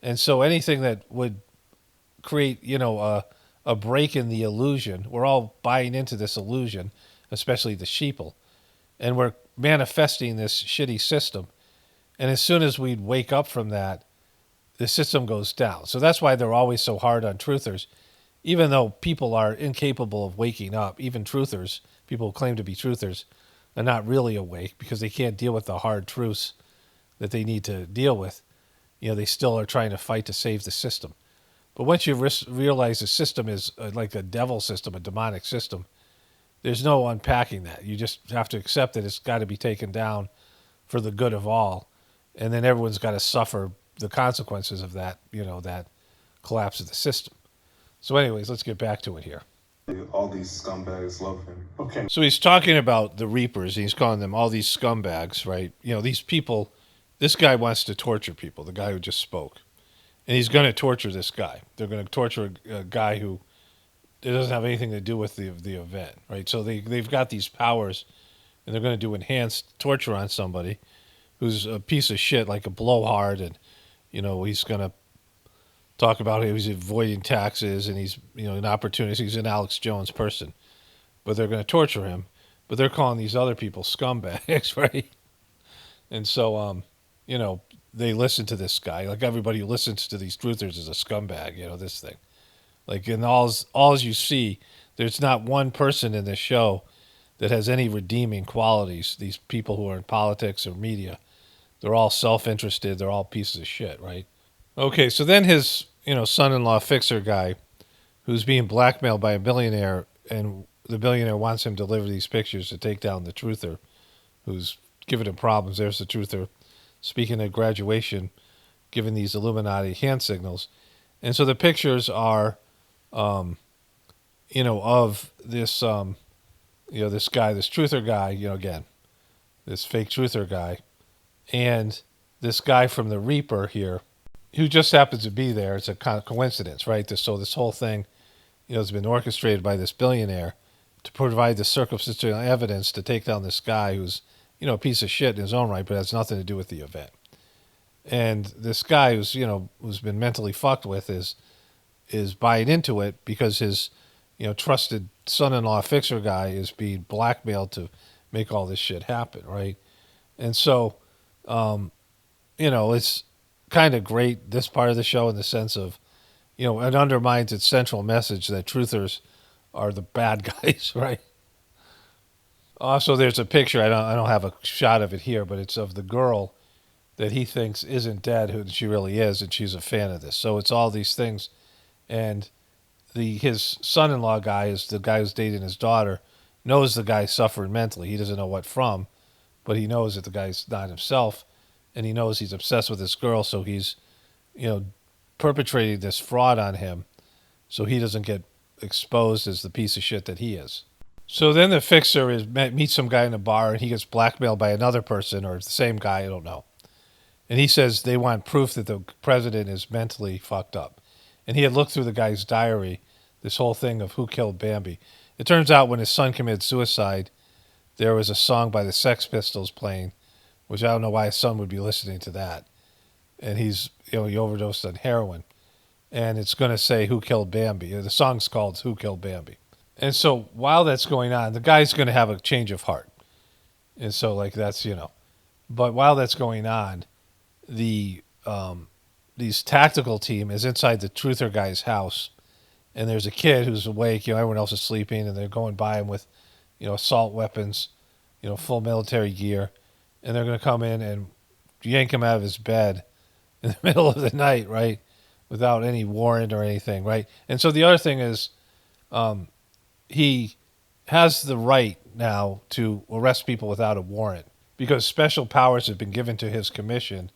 Speaker 1: And so anything that would create, a break in the illusion, we're all buying into this illusion, especially the sheeple. And we're manifesting this shitty system. And as soon as we wake up from that, the system goes down. So that's why they're always so hard on truthers. Even though people are incapable of waking up, even truthers, people who claim to be truthers, are not really awake because they can't deal with the hard truths that they need to deal with. They still are trying to fight to save the system. But once you realize the system is like a devil system, a demonic system, there's no unpacking that. You just have to accept that it's got to be taken down for the good of all. And then everyone's got to suffer the consequences of that, that collapse of the system. So anyways, let's get back to it here.
Speaker 7: All these scumbags love him.
Speaker 1: Okay. So he's talking about the Reapers, and he's calling them all these scumbags, right? These people, this guy wants to torture people, the guy who just spoke. And he's going to torture this guy. They're going to torture a guy who it doesn't have anything to do with the event, right? So they've got these powers, and they're going to do enhanced torture on somebody who's a piece of shit, like a blowhard, and, he's going to talk about how he's avoiding taxes, and he's, an opportunist. He's an Alex Jones person. But they're going to torture him. But they're calling these other people scumbags, right? And so, they listen to this guy. Like everybody who listens to these truthers is a scumbag, this thing. Like in all you see, there's not one person in this show that has any redeeming qualities. These people who are in politics or media, they're all self-interested. They're all pieces of shit, right? Okay, so then his, son-in-law fixer guy, who's being blackmailed by a billionaire, and the billionaire wants him to deliver these pictures to take down the truther, who's giving him problems. There's the truther speaking at graduation, giving these Illuminati hand signals. And so the pictures are, of this this guy, this truther guy, again, this fake truther guy, and this guy from the Reaper here, who just happens to be there. It's a coincidence, right? So this whole thing, has been orchestrated by this billionaire to provide the circumstantial evidence to take down this guy who's, a piece of shit in his own right, but has nothing to do with the event. And this guy who's been mentally fucked with is buying into it because his, trusted son-in-law fixer guy is being blackmailed to make all this shit happen, right? And so, it's kind of great, this part of the show, in the sense of, it undermines its central message that truthers are the bad guys, right? Also, there's a picture, I don't have a shot of it here, but it's of the girl that he thinks isn't dead, who she really is, and she's a fan of this. So it's all these things. And his son-in-law guy is the guy who's dating his daughter, knows the guy's suffering mentally. He doesn't know what from, but he knows that the guy's not himself, and he knows he's obsessed with this girl, so he's, perpetrating this fraud on him so he doesn't get exposed as the piece of shit that he is. So then the fixer meets some guy in a bar, and he gets blackmailed by another person, or the same guy, I don't know. And he says they want proof that the president is mentally fucked up. And he had looked through the guy's diary, this whole thing of who killed Bambi. It turns out when his son committed suicide, there was a song by the Sex Pistols playing, which I don't know why his son would be listening to that. And he overdosed on heroin. And it's going to say who killed Bambi. The song's called Who Killed Bambi. And so while that's going on, the guy's going to have a change of heart. And so that's, But while that's going on, these tactical team is inside the truther guy's house, and there's a kid who's awake. Everyone else is sleeping, and they're going by him with, assault weapons, full military gear, and they're going to come in and yank him out of his bed in the middle of the night, right, without any warrant or anything, right? And so the other thing is, he has the right now to arrest people without a warrant because special powers have been given to his commission.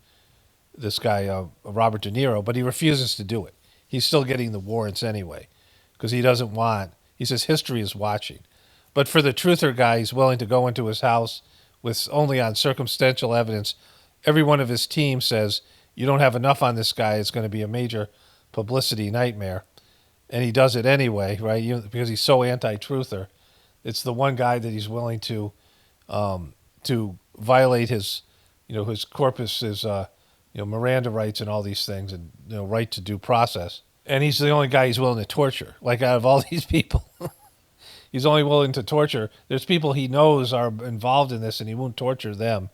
Speaker 1: This guy, Robert De Niro, but he refuses to do it. He's still getting the warrants anyway because he doesn't want, he says history is watching. But for the truther guy, he's willing to go into his house with only on circumstantial evidence. Every one of his team says, you don't have enough on this guy, it's going to be a major publicity nightmare. And he does it anyway, right? Because he's so anti-truther. It's the one guy that he's willing to violate his, his corpus, his Miranda rights and all these things, and right to due process. And he's the only guy he's willing to torture. Out of all these people, he's only willing to torture. There's people he knows are involved in this, and he won't torture them.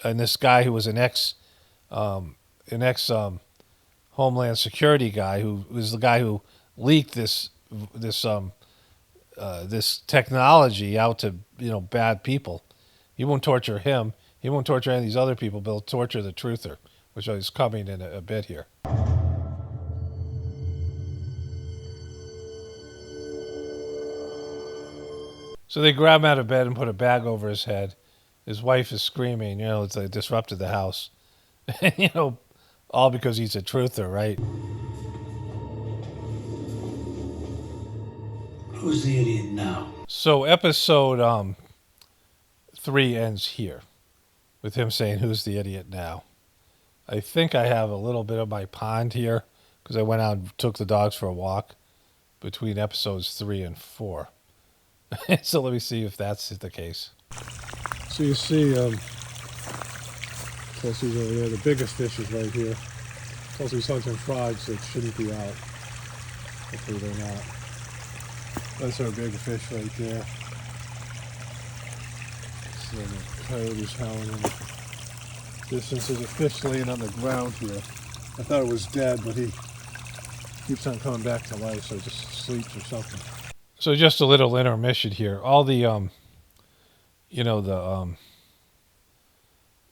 Speaker 1: And this guy who was an ex Homeland Security guy, who was the guy who leaked this technology out to bad people. He won't torture him. He won't torture any of these other people, but he'll torture the truther, which is coming in a bit here. So they grab him out of bed and put a bag over his head. His wife is screaming, it's disrupted the house. And, all because he's a truther, right?
Speaker 5: Who's the idiot now?
Speaker 1: So episode 3 ends here with him saying, who's the idiot now? I think I have a little bit of my pond here because I went out and took the dogs for a walk between episodes 3 and 4. So let me see if that's the case. So you see, Kelsey's over there. The biggest fish is right here. Kelsey's hunting frogs that shouldn't be out. Hopefully they're not. That's our big fish right there. So the coyote's howling in the distance. There's a fish laying on the ground here. I thought it was dead, but he keeps on coming back to life, so it just sleeps or something. So just a little intermission here. All the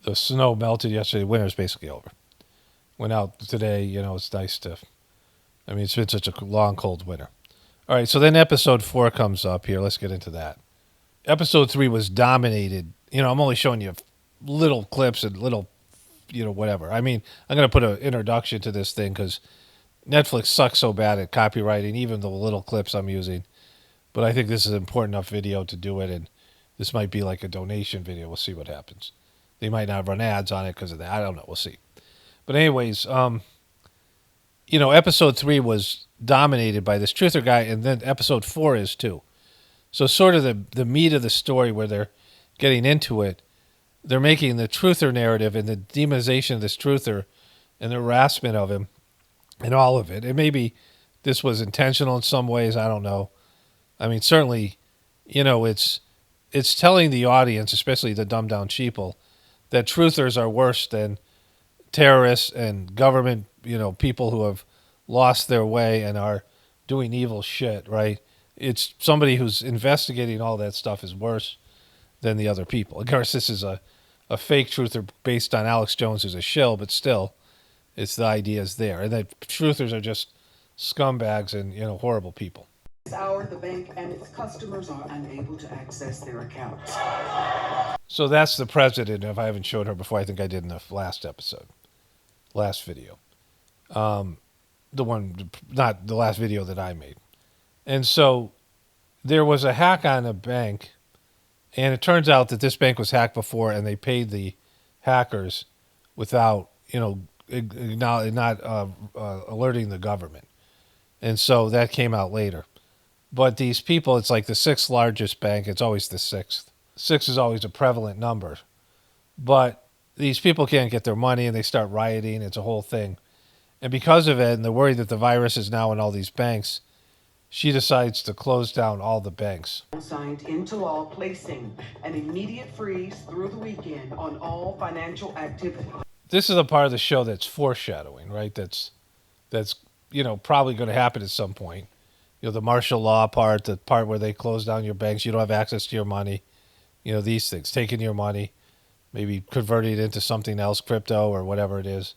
Speaker 1: the snow melted yesterday. Winter's basically over. Went out today, it's nice to, it's been such a long, cold winter. All right, so then episode 4 comes up here. Let's get into that. Episode 3 was dominated. I'm only showing you little clips and little, whatever. I'm going to put an introduction to this thing because Netflix sucks so bad at copywriting, even the little clips I'm using. But I think this is an important enough video to do it, and this might be like a donation video. We'll see what happens. They might not run ads on it because of that. I don't know. We'll see. But anyways, episode 3 was dominated by this truther guy, and then episode 4 is too. So sort of the meat of the story where they're getting into it, they're making the truther narrative and the demonization of this truther and the harassment of him and all of it. And maybe this was intentional in some ways. I don't know. I mean, certainly, it's telling the audience, especially the dumbed down sheeple, that truthers are worse than terrorists and government, people who have lost their way and are doing evil shit, right? It's somebody who's investigating all that stuff is worse than the other people. Of course, this is a fake truther based on Alex Jones, who's a shill, but still, it's the idea is there. And that truthers are just scumbags and, horrible people.
Speaker 9: This hour, the bank and its customers are unable to access their accounts.
Speaker 1: So that's the president. If I haven't showed her before, I think I did in the last video. The one, not the last video that I made. And so there was a hack on a bank, and it turns out that this bank was hacked before, and they paid the hackers without, not alerting the government. And so that came out later. But these people, it's like the 6th largest bank. It's always the 6th. 6 is always a prevalent number. But these people can't get their money, and they start rioting. It's a whole thing. And because of it, and the worry that the virus is now in all these banks, she decides to close down all the banks.
Speaker 9: Signed into law, placing an immediate freeze through the weekend on all financial activity.
Speaker 1: This is a part of the show that's foreshadowing, right? That's probably going to happen at some point. The martial law part, the part where they close down your banks, you don't have access to your money. These things, taking your money, maybe converting it into something else, crypto or whatever it is,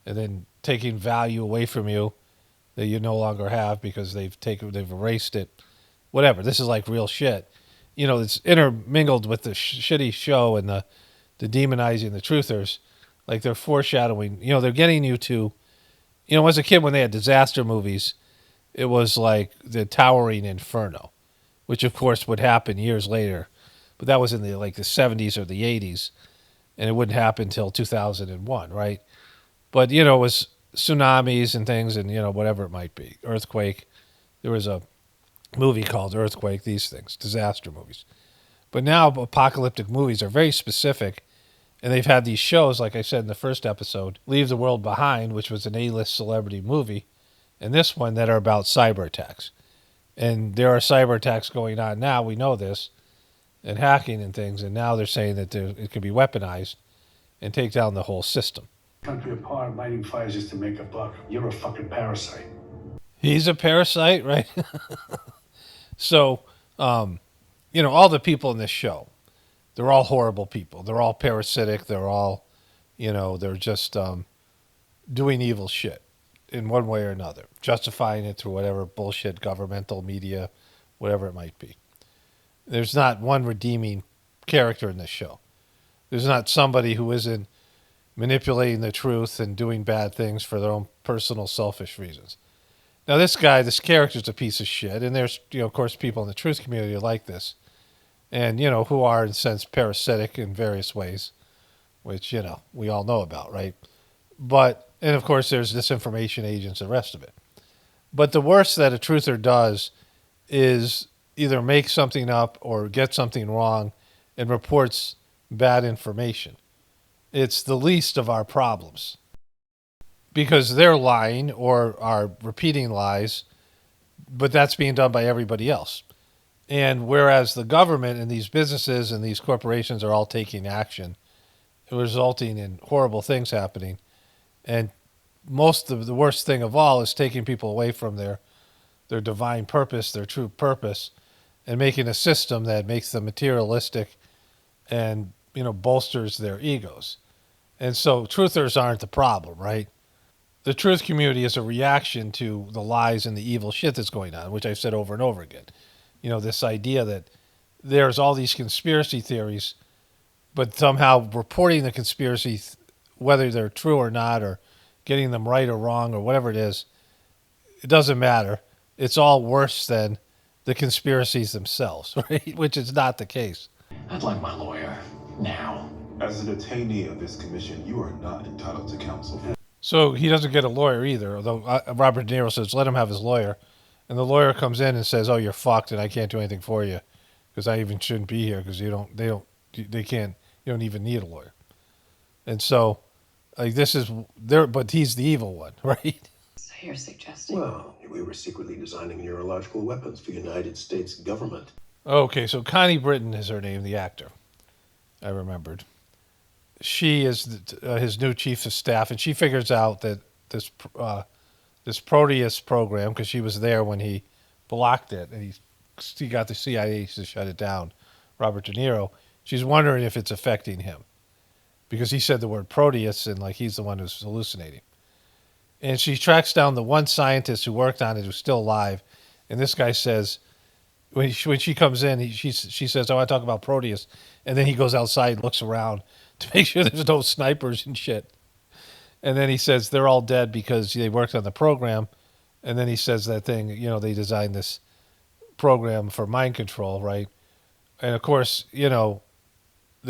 Speaker 1: and then taking value away from you that you no longer have because they've erased it. Whatever. This is like real shit. It's intermingled with the shitty show and the demonizing the truthers. Like they're foreshadowing. They're getting you to, as a kid when they had disaster movies, it was like the towering inferno, which of course would happen years later. But that was in the 70s or the 80s, and it wouldn't happen until 2001, right? But, it was tsunamis and things and, whatever it might be. Earthquake. There was a movie called Earthquake, these things, disaster movies. But now apocalyptic movies are very specific, and they've had these shows, like I said in the first episode, Leave the World Behind, which was an A-list celebrity movie, and this one that are about cyber attacks. And there are cyber attacks going on now, we know this, and hacking and things, and now they're saying that it can be weaponized and take down the whole system.
Speaker 8: Country apart, lighting fires just to make a buck. You're a fucking parasite.
Speaker 1: He's a parasite, right? So, all the people in this show, they're all horrible people. They're all parasitic. They're all, they're just doing evil shit in one way or another, justifying it through whatever bullshit, governmental media, whatever it might be. There's not one redeeming character in this show. There's not somebody who isn't manipulating the truth and doing bad things for their own personal selfish reasons. Now, this character's a piece of shit, and there's, of course, people in the truth community like this, and, who are, in a sense, parasitic in various ways, which, we all know about, right? And, of course, there's disinformation agents and the rest of it. But the worst that a truther does is either make something up or get something wrong and reports bad information. It's the least of our problems because they're lying or are repeating lies, but that's being done by everybody else. And whereas the government and these businesses and these corporations are all taking action, resulting in horrible things happening. And most of the worst thing of all is taking people away from their divine purpose, their true purpose, and making a system that makes them materialistic and, bolsters their egos. And so truthers aren't the problem, right? The truth community is a reaction to the lies and the evil shit that's going on, which I've said over and over again. This idea that there's all these conspiracy theories, but somehow reporting the conspiracy, whether they're true or not, or getting them right or wrong or whatever it is, it doesn't matter. It's all worse than the conspiracies themselves, right? Which is not the case.
Speaker 6: I'd like my lawyer now.
Speaker 7: As a detainee of this commission, you are not entitled to counsel.
Speaker 1: So he doesn't get a lawyer either, although Robert De Niro says, let him have his lawyer. And the lawyer comes in and says, oh, you're fucked and I can't do anything for you because I even shouldn't be here because you don't even need a lawyer. And so, like, this is there, but he's the evil one, right?
Speaker 2: So you're suggesting?
Speaker 12: Well, we were secretly designing neurological weapons for the United States government.
Speaker 1: Okay, so Connie Britton is her name, the actor. I remembered. She is his new chief of staff, and she figures out that this Proteus program, because she was there when he blocked it, and he got the CIA to shut it down, Robert De Niro. She's wondering if it's affecting him, because he said the word Proteus, and like he's the one who's hallucinating. And she tracks down the one scientist who worked on it who's still alive, and this guy says, when she comes in, she says, "Oh, I talk about Proteus," and then he goes outside and looks around to make sure there's no snipers and shit. And then he says they're all dead because they worked on the program. And then he says that thing, they designed this program for mind control, right? And of course, the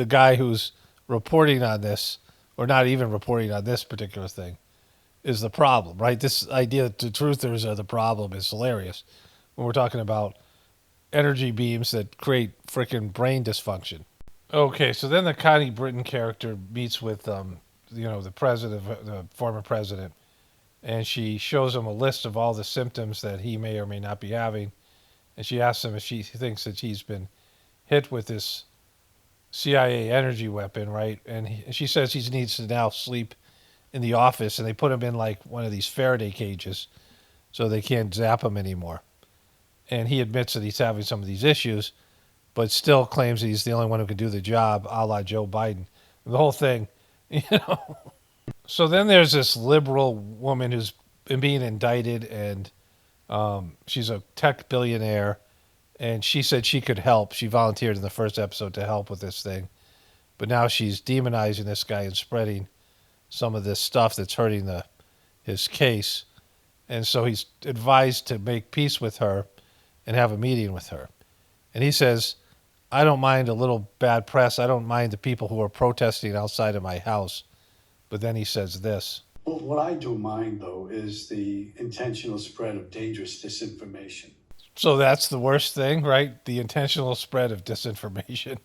Speaker 1: guy who's reporting on this, or not even reporting on this particular thing, is the problem, right? This idea that the truthers are the problem is hilarious when we're talking about energy beams that create freaking brain dysfunction. Okay, so then the Connie Britton character meets with, the president, the former president, and she shows him a list of all the symptoms that he may or may not be having, and she asks him if she thinks that he's been hit with this CIA energy weapon, right? And she says he needs to now sleep in the office, and they put him in like one of these Faraday cages so they can't zap him anymore. And he admits that he's having some of these issues, but still claims he's the only one who can do the job, a la Joe Biden. The whole thing, So then there's this liberal woman who's been being indicted, and she's a tech billionaire, and she said she could help. She volunteered in the first episode to help with this thing. But now she's demonizing this guy and spreading some of this stuff that's hurting his case. And so he's advised to make peace with her and have a meeting with her. And he says, I don't mind a little bad press. I don't mind the people who are protesting outside of my house. But then he says this.
Speaker 13: Well, what I do mind, though, is the intentional spread of dangerous disinformation.
Speaker 1: So that's the worst thing, right? The intentional spread of disinformation.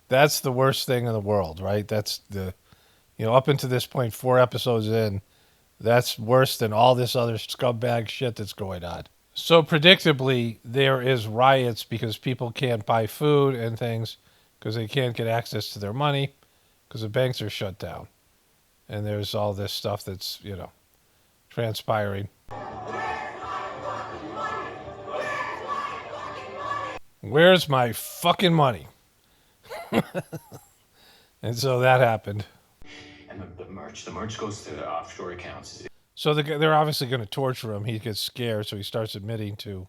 Speaker 1: That's the worst thing in the world, right? That's up until this point, 4 episodes in, that's worse than all this other scumbag shit that's going on. So predictably, there is riots because people can't buy food and things because they can't get access to their money because the banks are shut down. And there's all this stuff that's, transpiring. Where's my fucking money? And so that happened.
Speaker 6: And the merch goes to offshore accounts.
Speaker 1: So they're obviously going to torture him. He gets scared, so he starts admitting to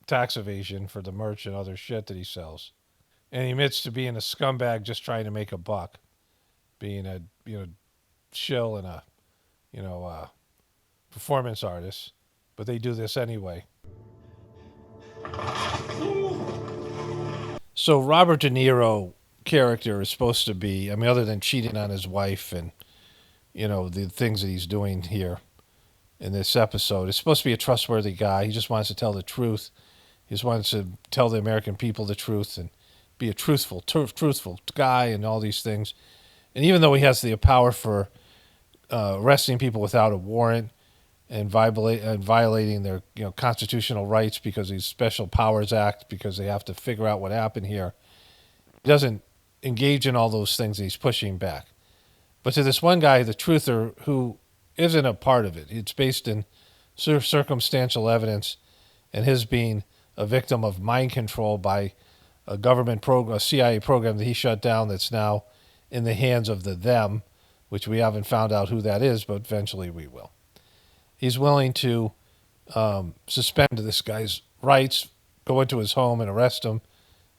Speaker 1: tax evasion for the merch and other shit that he sells. And he admits to being a scumbag just trying to make a buck, being a shill and a performance artist. But they do this anyway. So Robert De Niro character is supposed to be, other than cheating on his wife and the things that he's doing here in this episode, is supposed to be a trustworthy guy. He just wants to tell the truth. He just wants to tell the American people the truth and be a truthful guy and all these things. And even though he has the power for arresting people without a warrant and violating their constitutional rights because of these Special Powers Act, because they have to figure out what happened here, he doesn't engage in all those things that he's pushing back. But to this one guy, the truther, who isn't a part of it, it's based in circumstantial evidence and his being a victim of mind control by a government program, a CIA program that he shut down that's now in the hands of them, which we haven't found out who that is, but eventually we will. He's willing to suspend this guy's rights, go into his home and arrest him,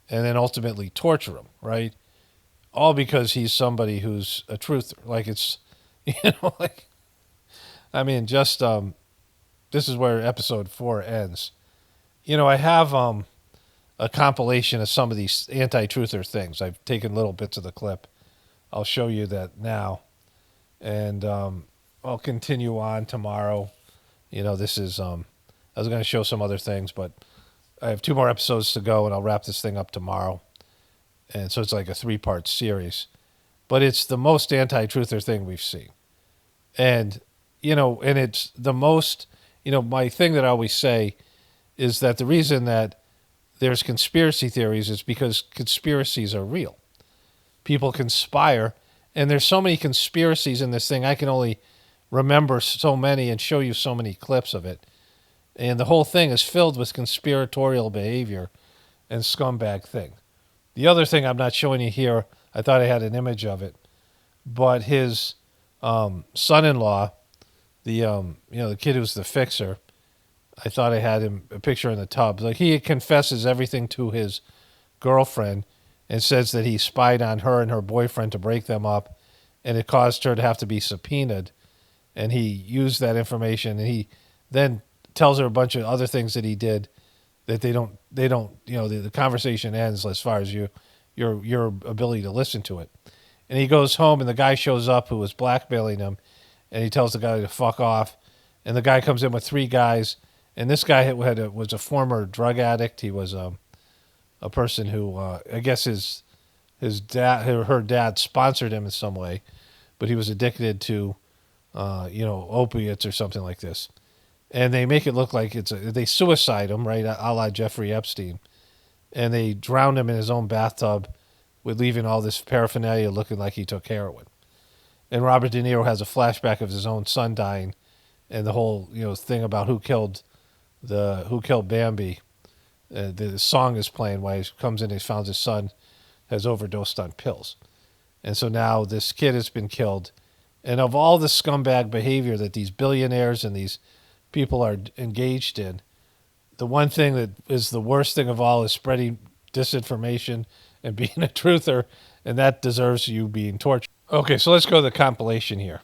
Speaker 1: and then ultimately torture him, right? All because he's somebody who's a truther. Like it's, this is where episode 4 ends. I have a compilation of some of these anti-truther things. I've taken little bits of the clip. I'll show you that now. And I'll continue on tomorrow. This is, I was going to show some other things, but I have 2 more episodes to go, and I'll wrap this thing up tomorrow. And so it's like a 3-part series. But it's the most anti-truther thing we've seen. And, and it's the most, my thing that I always say is that the reason that there's conspiracy theories is because conspiracies are real. People conspire, and there's so many conspiracies in this thing. I can only remember so many and show you so many clips of it. And the whole thing is filled with conspiratorial behavior and scumbag thing. The other thing I'm not showing you here, I thought I had an image of it, but his son-in-law, the kid who's the fixer, I thought I had him a picture in the tub. Like, he confesses everything to his girlfriend and says that he spied on her and her boyfriend to break them up, and it caused her to have to be subpoenaed. And he used that information, and he then tells her a bunch of other things that he did that they don't, the conversation ends as far as your ability to listen to it. And he goes home, and the guy shows up who was blackmailing him, and he tells the guy to fuck off. And the guy comes in with 3 guys, and this guy was a former drug addict. He was a person who, I guess his dad, her dad sponsored him in some way, but he was addicted to, opiates or something like this. And they make it look like they suicide him, right, a la Jeffrey Epstein. And they drowned him in his own bathtub with leaving all this paraphernalia looking like he took heroin. And Robert De Niro has a flashback of his own son dying, and the whole thing about who killed Bambi. The song is playing while he comes in. He found his son has overdosed on pills, and so now this kid has been killed. And of all the scumbag behavior that these billionaires and these people are engaged in, the one thing that is the worst thing of all is spreading disinformation and being a truther, and that deserves you being tortured. Okay, so let's go to the compilation here.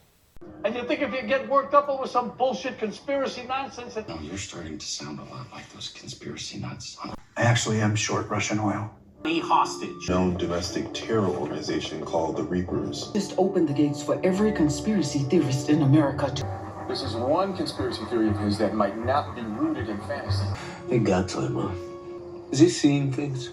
Speaker 8: And you think if you get worked up over some bullshit conspiracy nonsense that...
Speaker 4: No, you're starting to sound a lot like those conspiracy nuts.
Speaker 5: I actually am short Russian oil.
Speaker 6: A hostage.
Speaker 7: Known domestic terror organization called the Reapers.
Speaker 9: Just open the gates for every conspiracy theorist in America to...
Speaker 11: This is one conspiracy theory of his that might not be rooted in fantasy.
Speaker 12: Hey, got time, huh? Is he seeing things?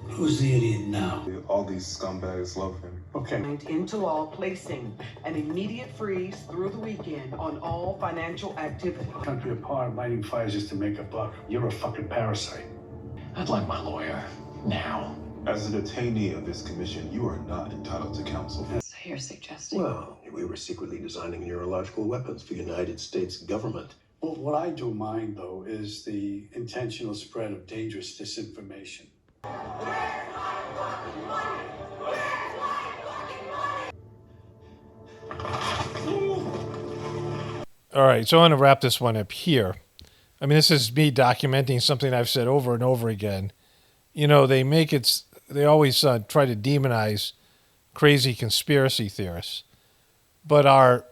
Speaker 13: Who's the idiot now?
Speaker 7: All these scumbags love him.
Speaker 8: Okay.
Speaker 9: Into law, placing an immediate freeze through the weekend on all financial activity.
Speaker 13: Country apart, lighting fires just to make a buck. You're a fucking parasite.
Speaker 6: I'd like my lawyer now.
Speaker 7: As a detainee of this commission, you are not entitled to counsel.
Speaker 2: So you're suggesting?
Speaker 12: Well, we were secretly designing neurological weapons for the United States government.
Speaker 13: Well, what I do mind, though, is the intentional spread of dangerous disinformation.
Speaker 1: All right, so I'm going to wrap this one up here. I mean, this is me documenting something I've said over and over again. They always try to demonize crazy conspiracy theorists. But our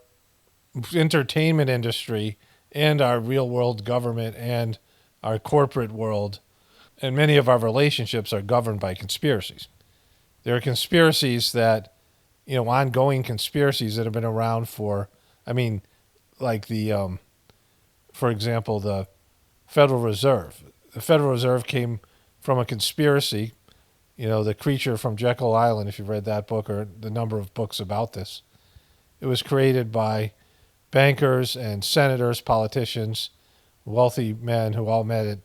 Speaker 1: entertainment industry and our real world government and our corporate world and many of our relationships are governed by conspiracies. There are conspiracies that, ongoing conspiracies that have been around for, like for example, the Federal Reserve. The Federal Reserve came from a conspiracy, the creature from Jekyll Island, if you've read that book or the number of books about this. It was created by bankers and senators, politicians, wealthy men who all met at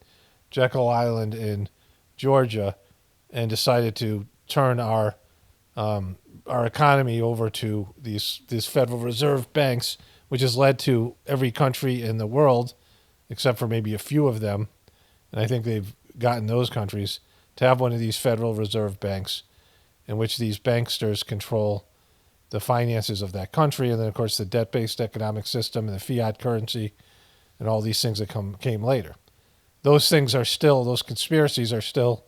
Speaker 1: Jekyll Island in Georgia and decided to turn our economy over to these Federal Reserve banks, which has led to every country in the world, except for maybe a few of them, and I think they've gotten those countries, to have one of these Federal Reserve banks in which these banksters control the finances of that country, and then, of course, the debt-based economic system and the fiat currency and all these things that came later. Those conspiracies are still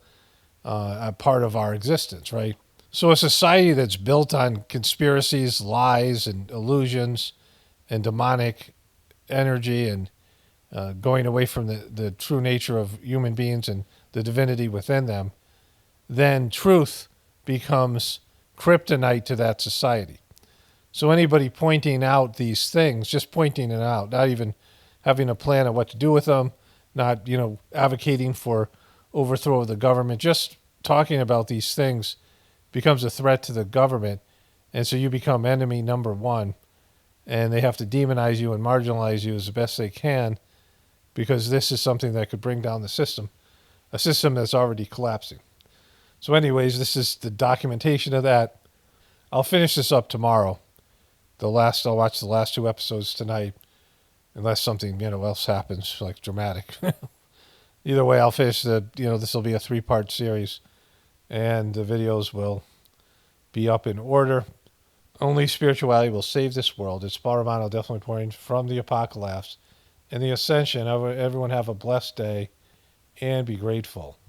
Speaker 1: a part of our existence, right? So a society that's built on conspiracies, lies, and illusions, and demonic energy and going away from the true nature of human beings and the divinity within them, then truth becomes kryptonite to that society. So anybody pointing out these things, just pointing it out, not even having a plan of what to do with them, not, advocating for overthrow of the government, just talking about these things becomes a threat to the government. And so you become enemy number one, and they have to demonize you and marginalize you as best they can, because this is something that could bring down the system, a system that's already collapsing. So anyways, this is the documentation of that. I'll finish this up tomorrow. I'll watch the last 2 episodes tonight, unless something, else happens, like dramatic. Either way, I'll finish this will be a 3-part series, and the videos will be up in order. Only spirituality will save this world. It's Paul Romano, definitely pouring from the apocalypse and the ascension. Everyone have a blessed day and be grateful.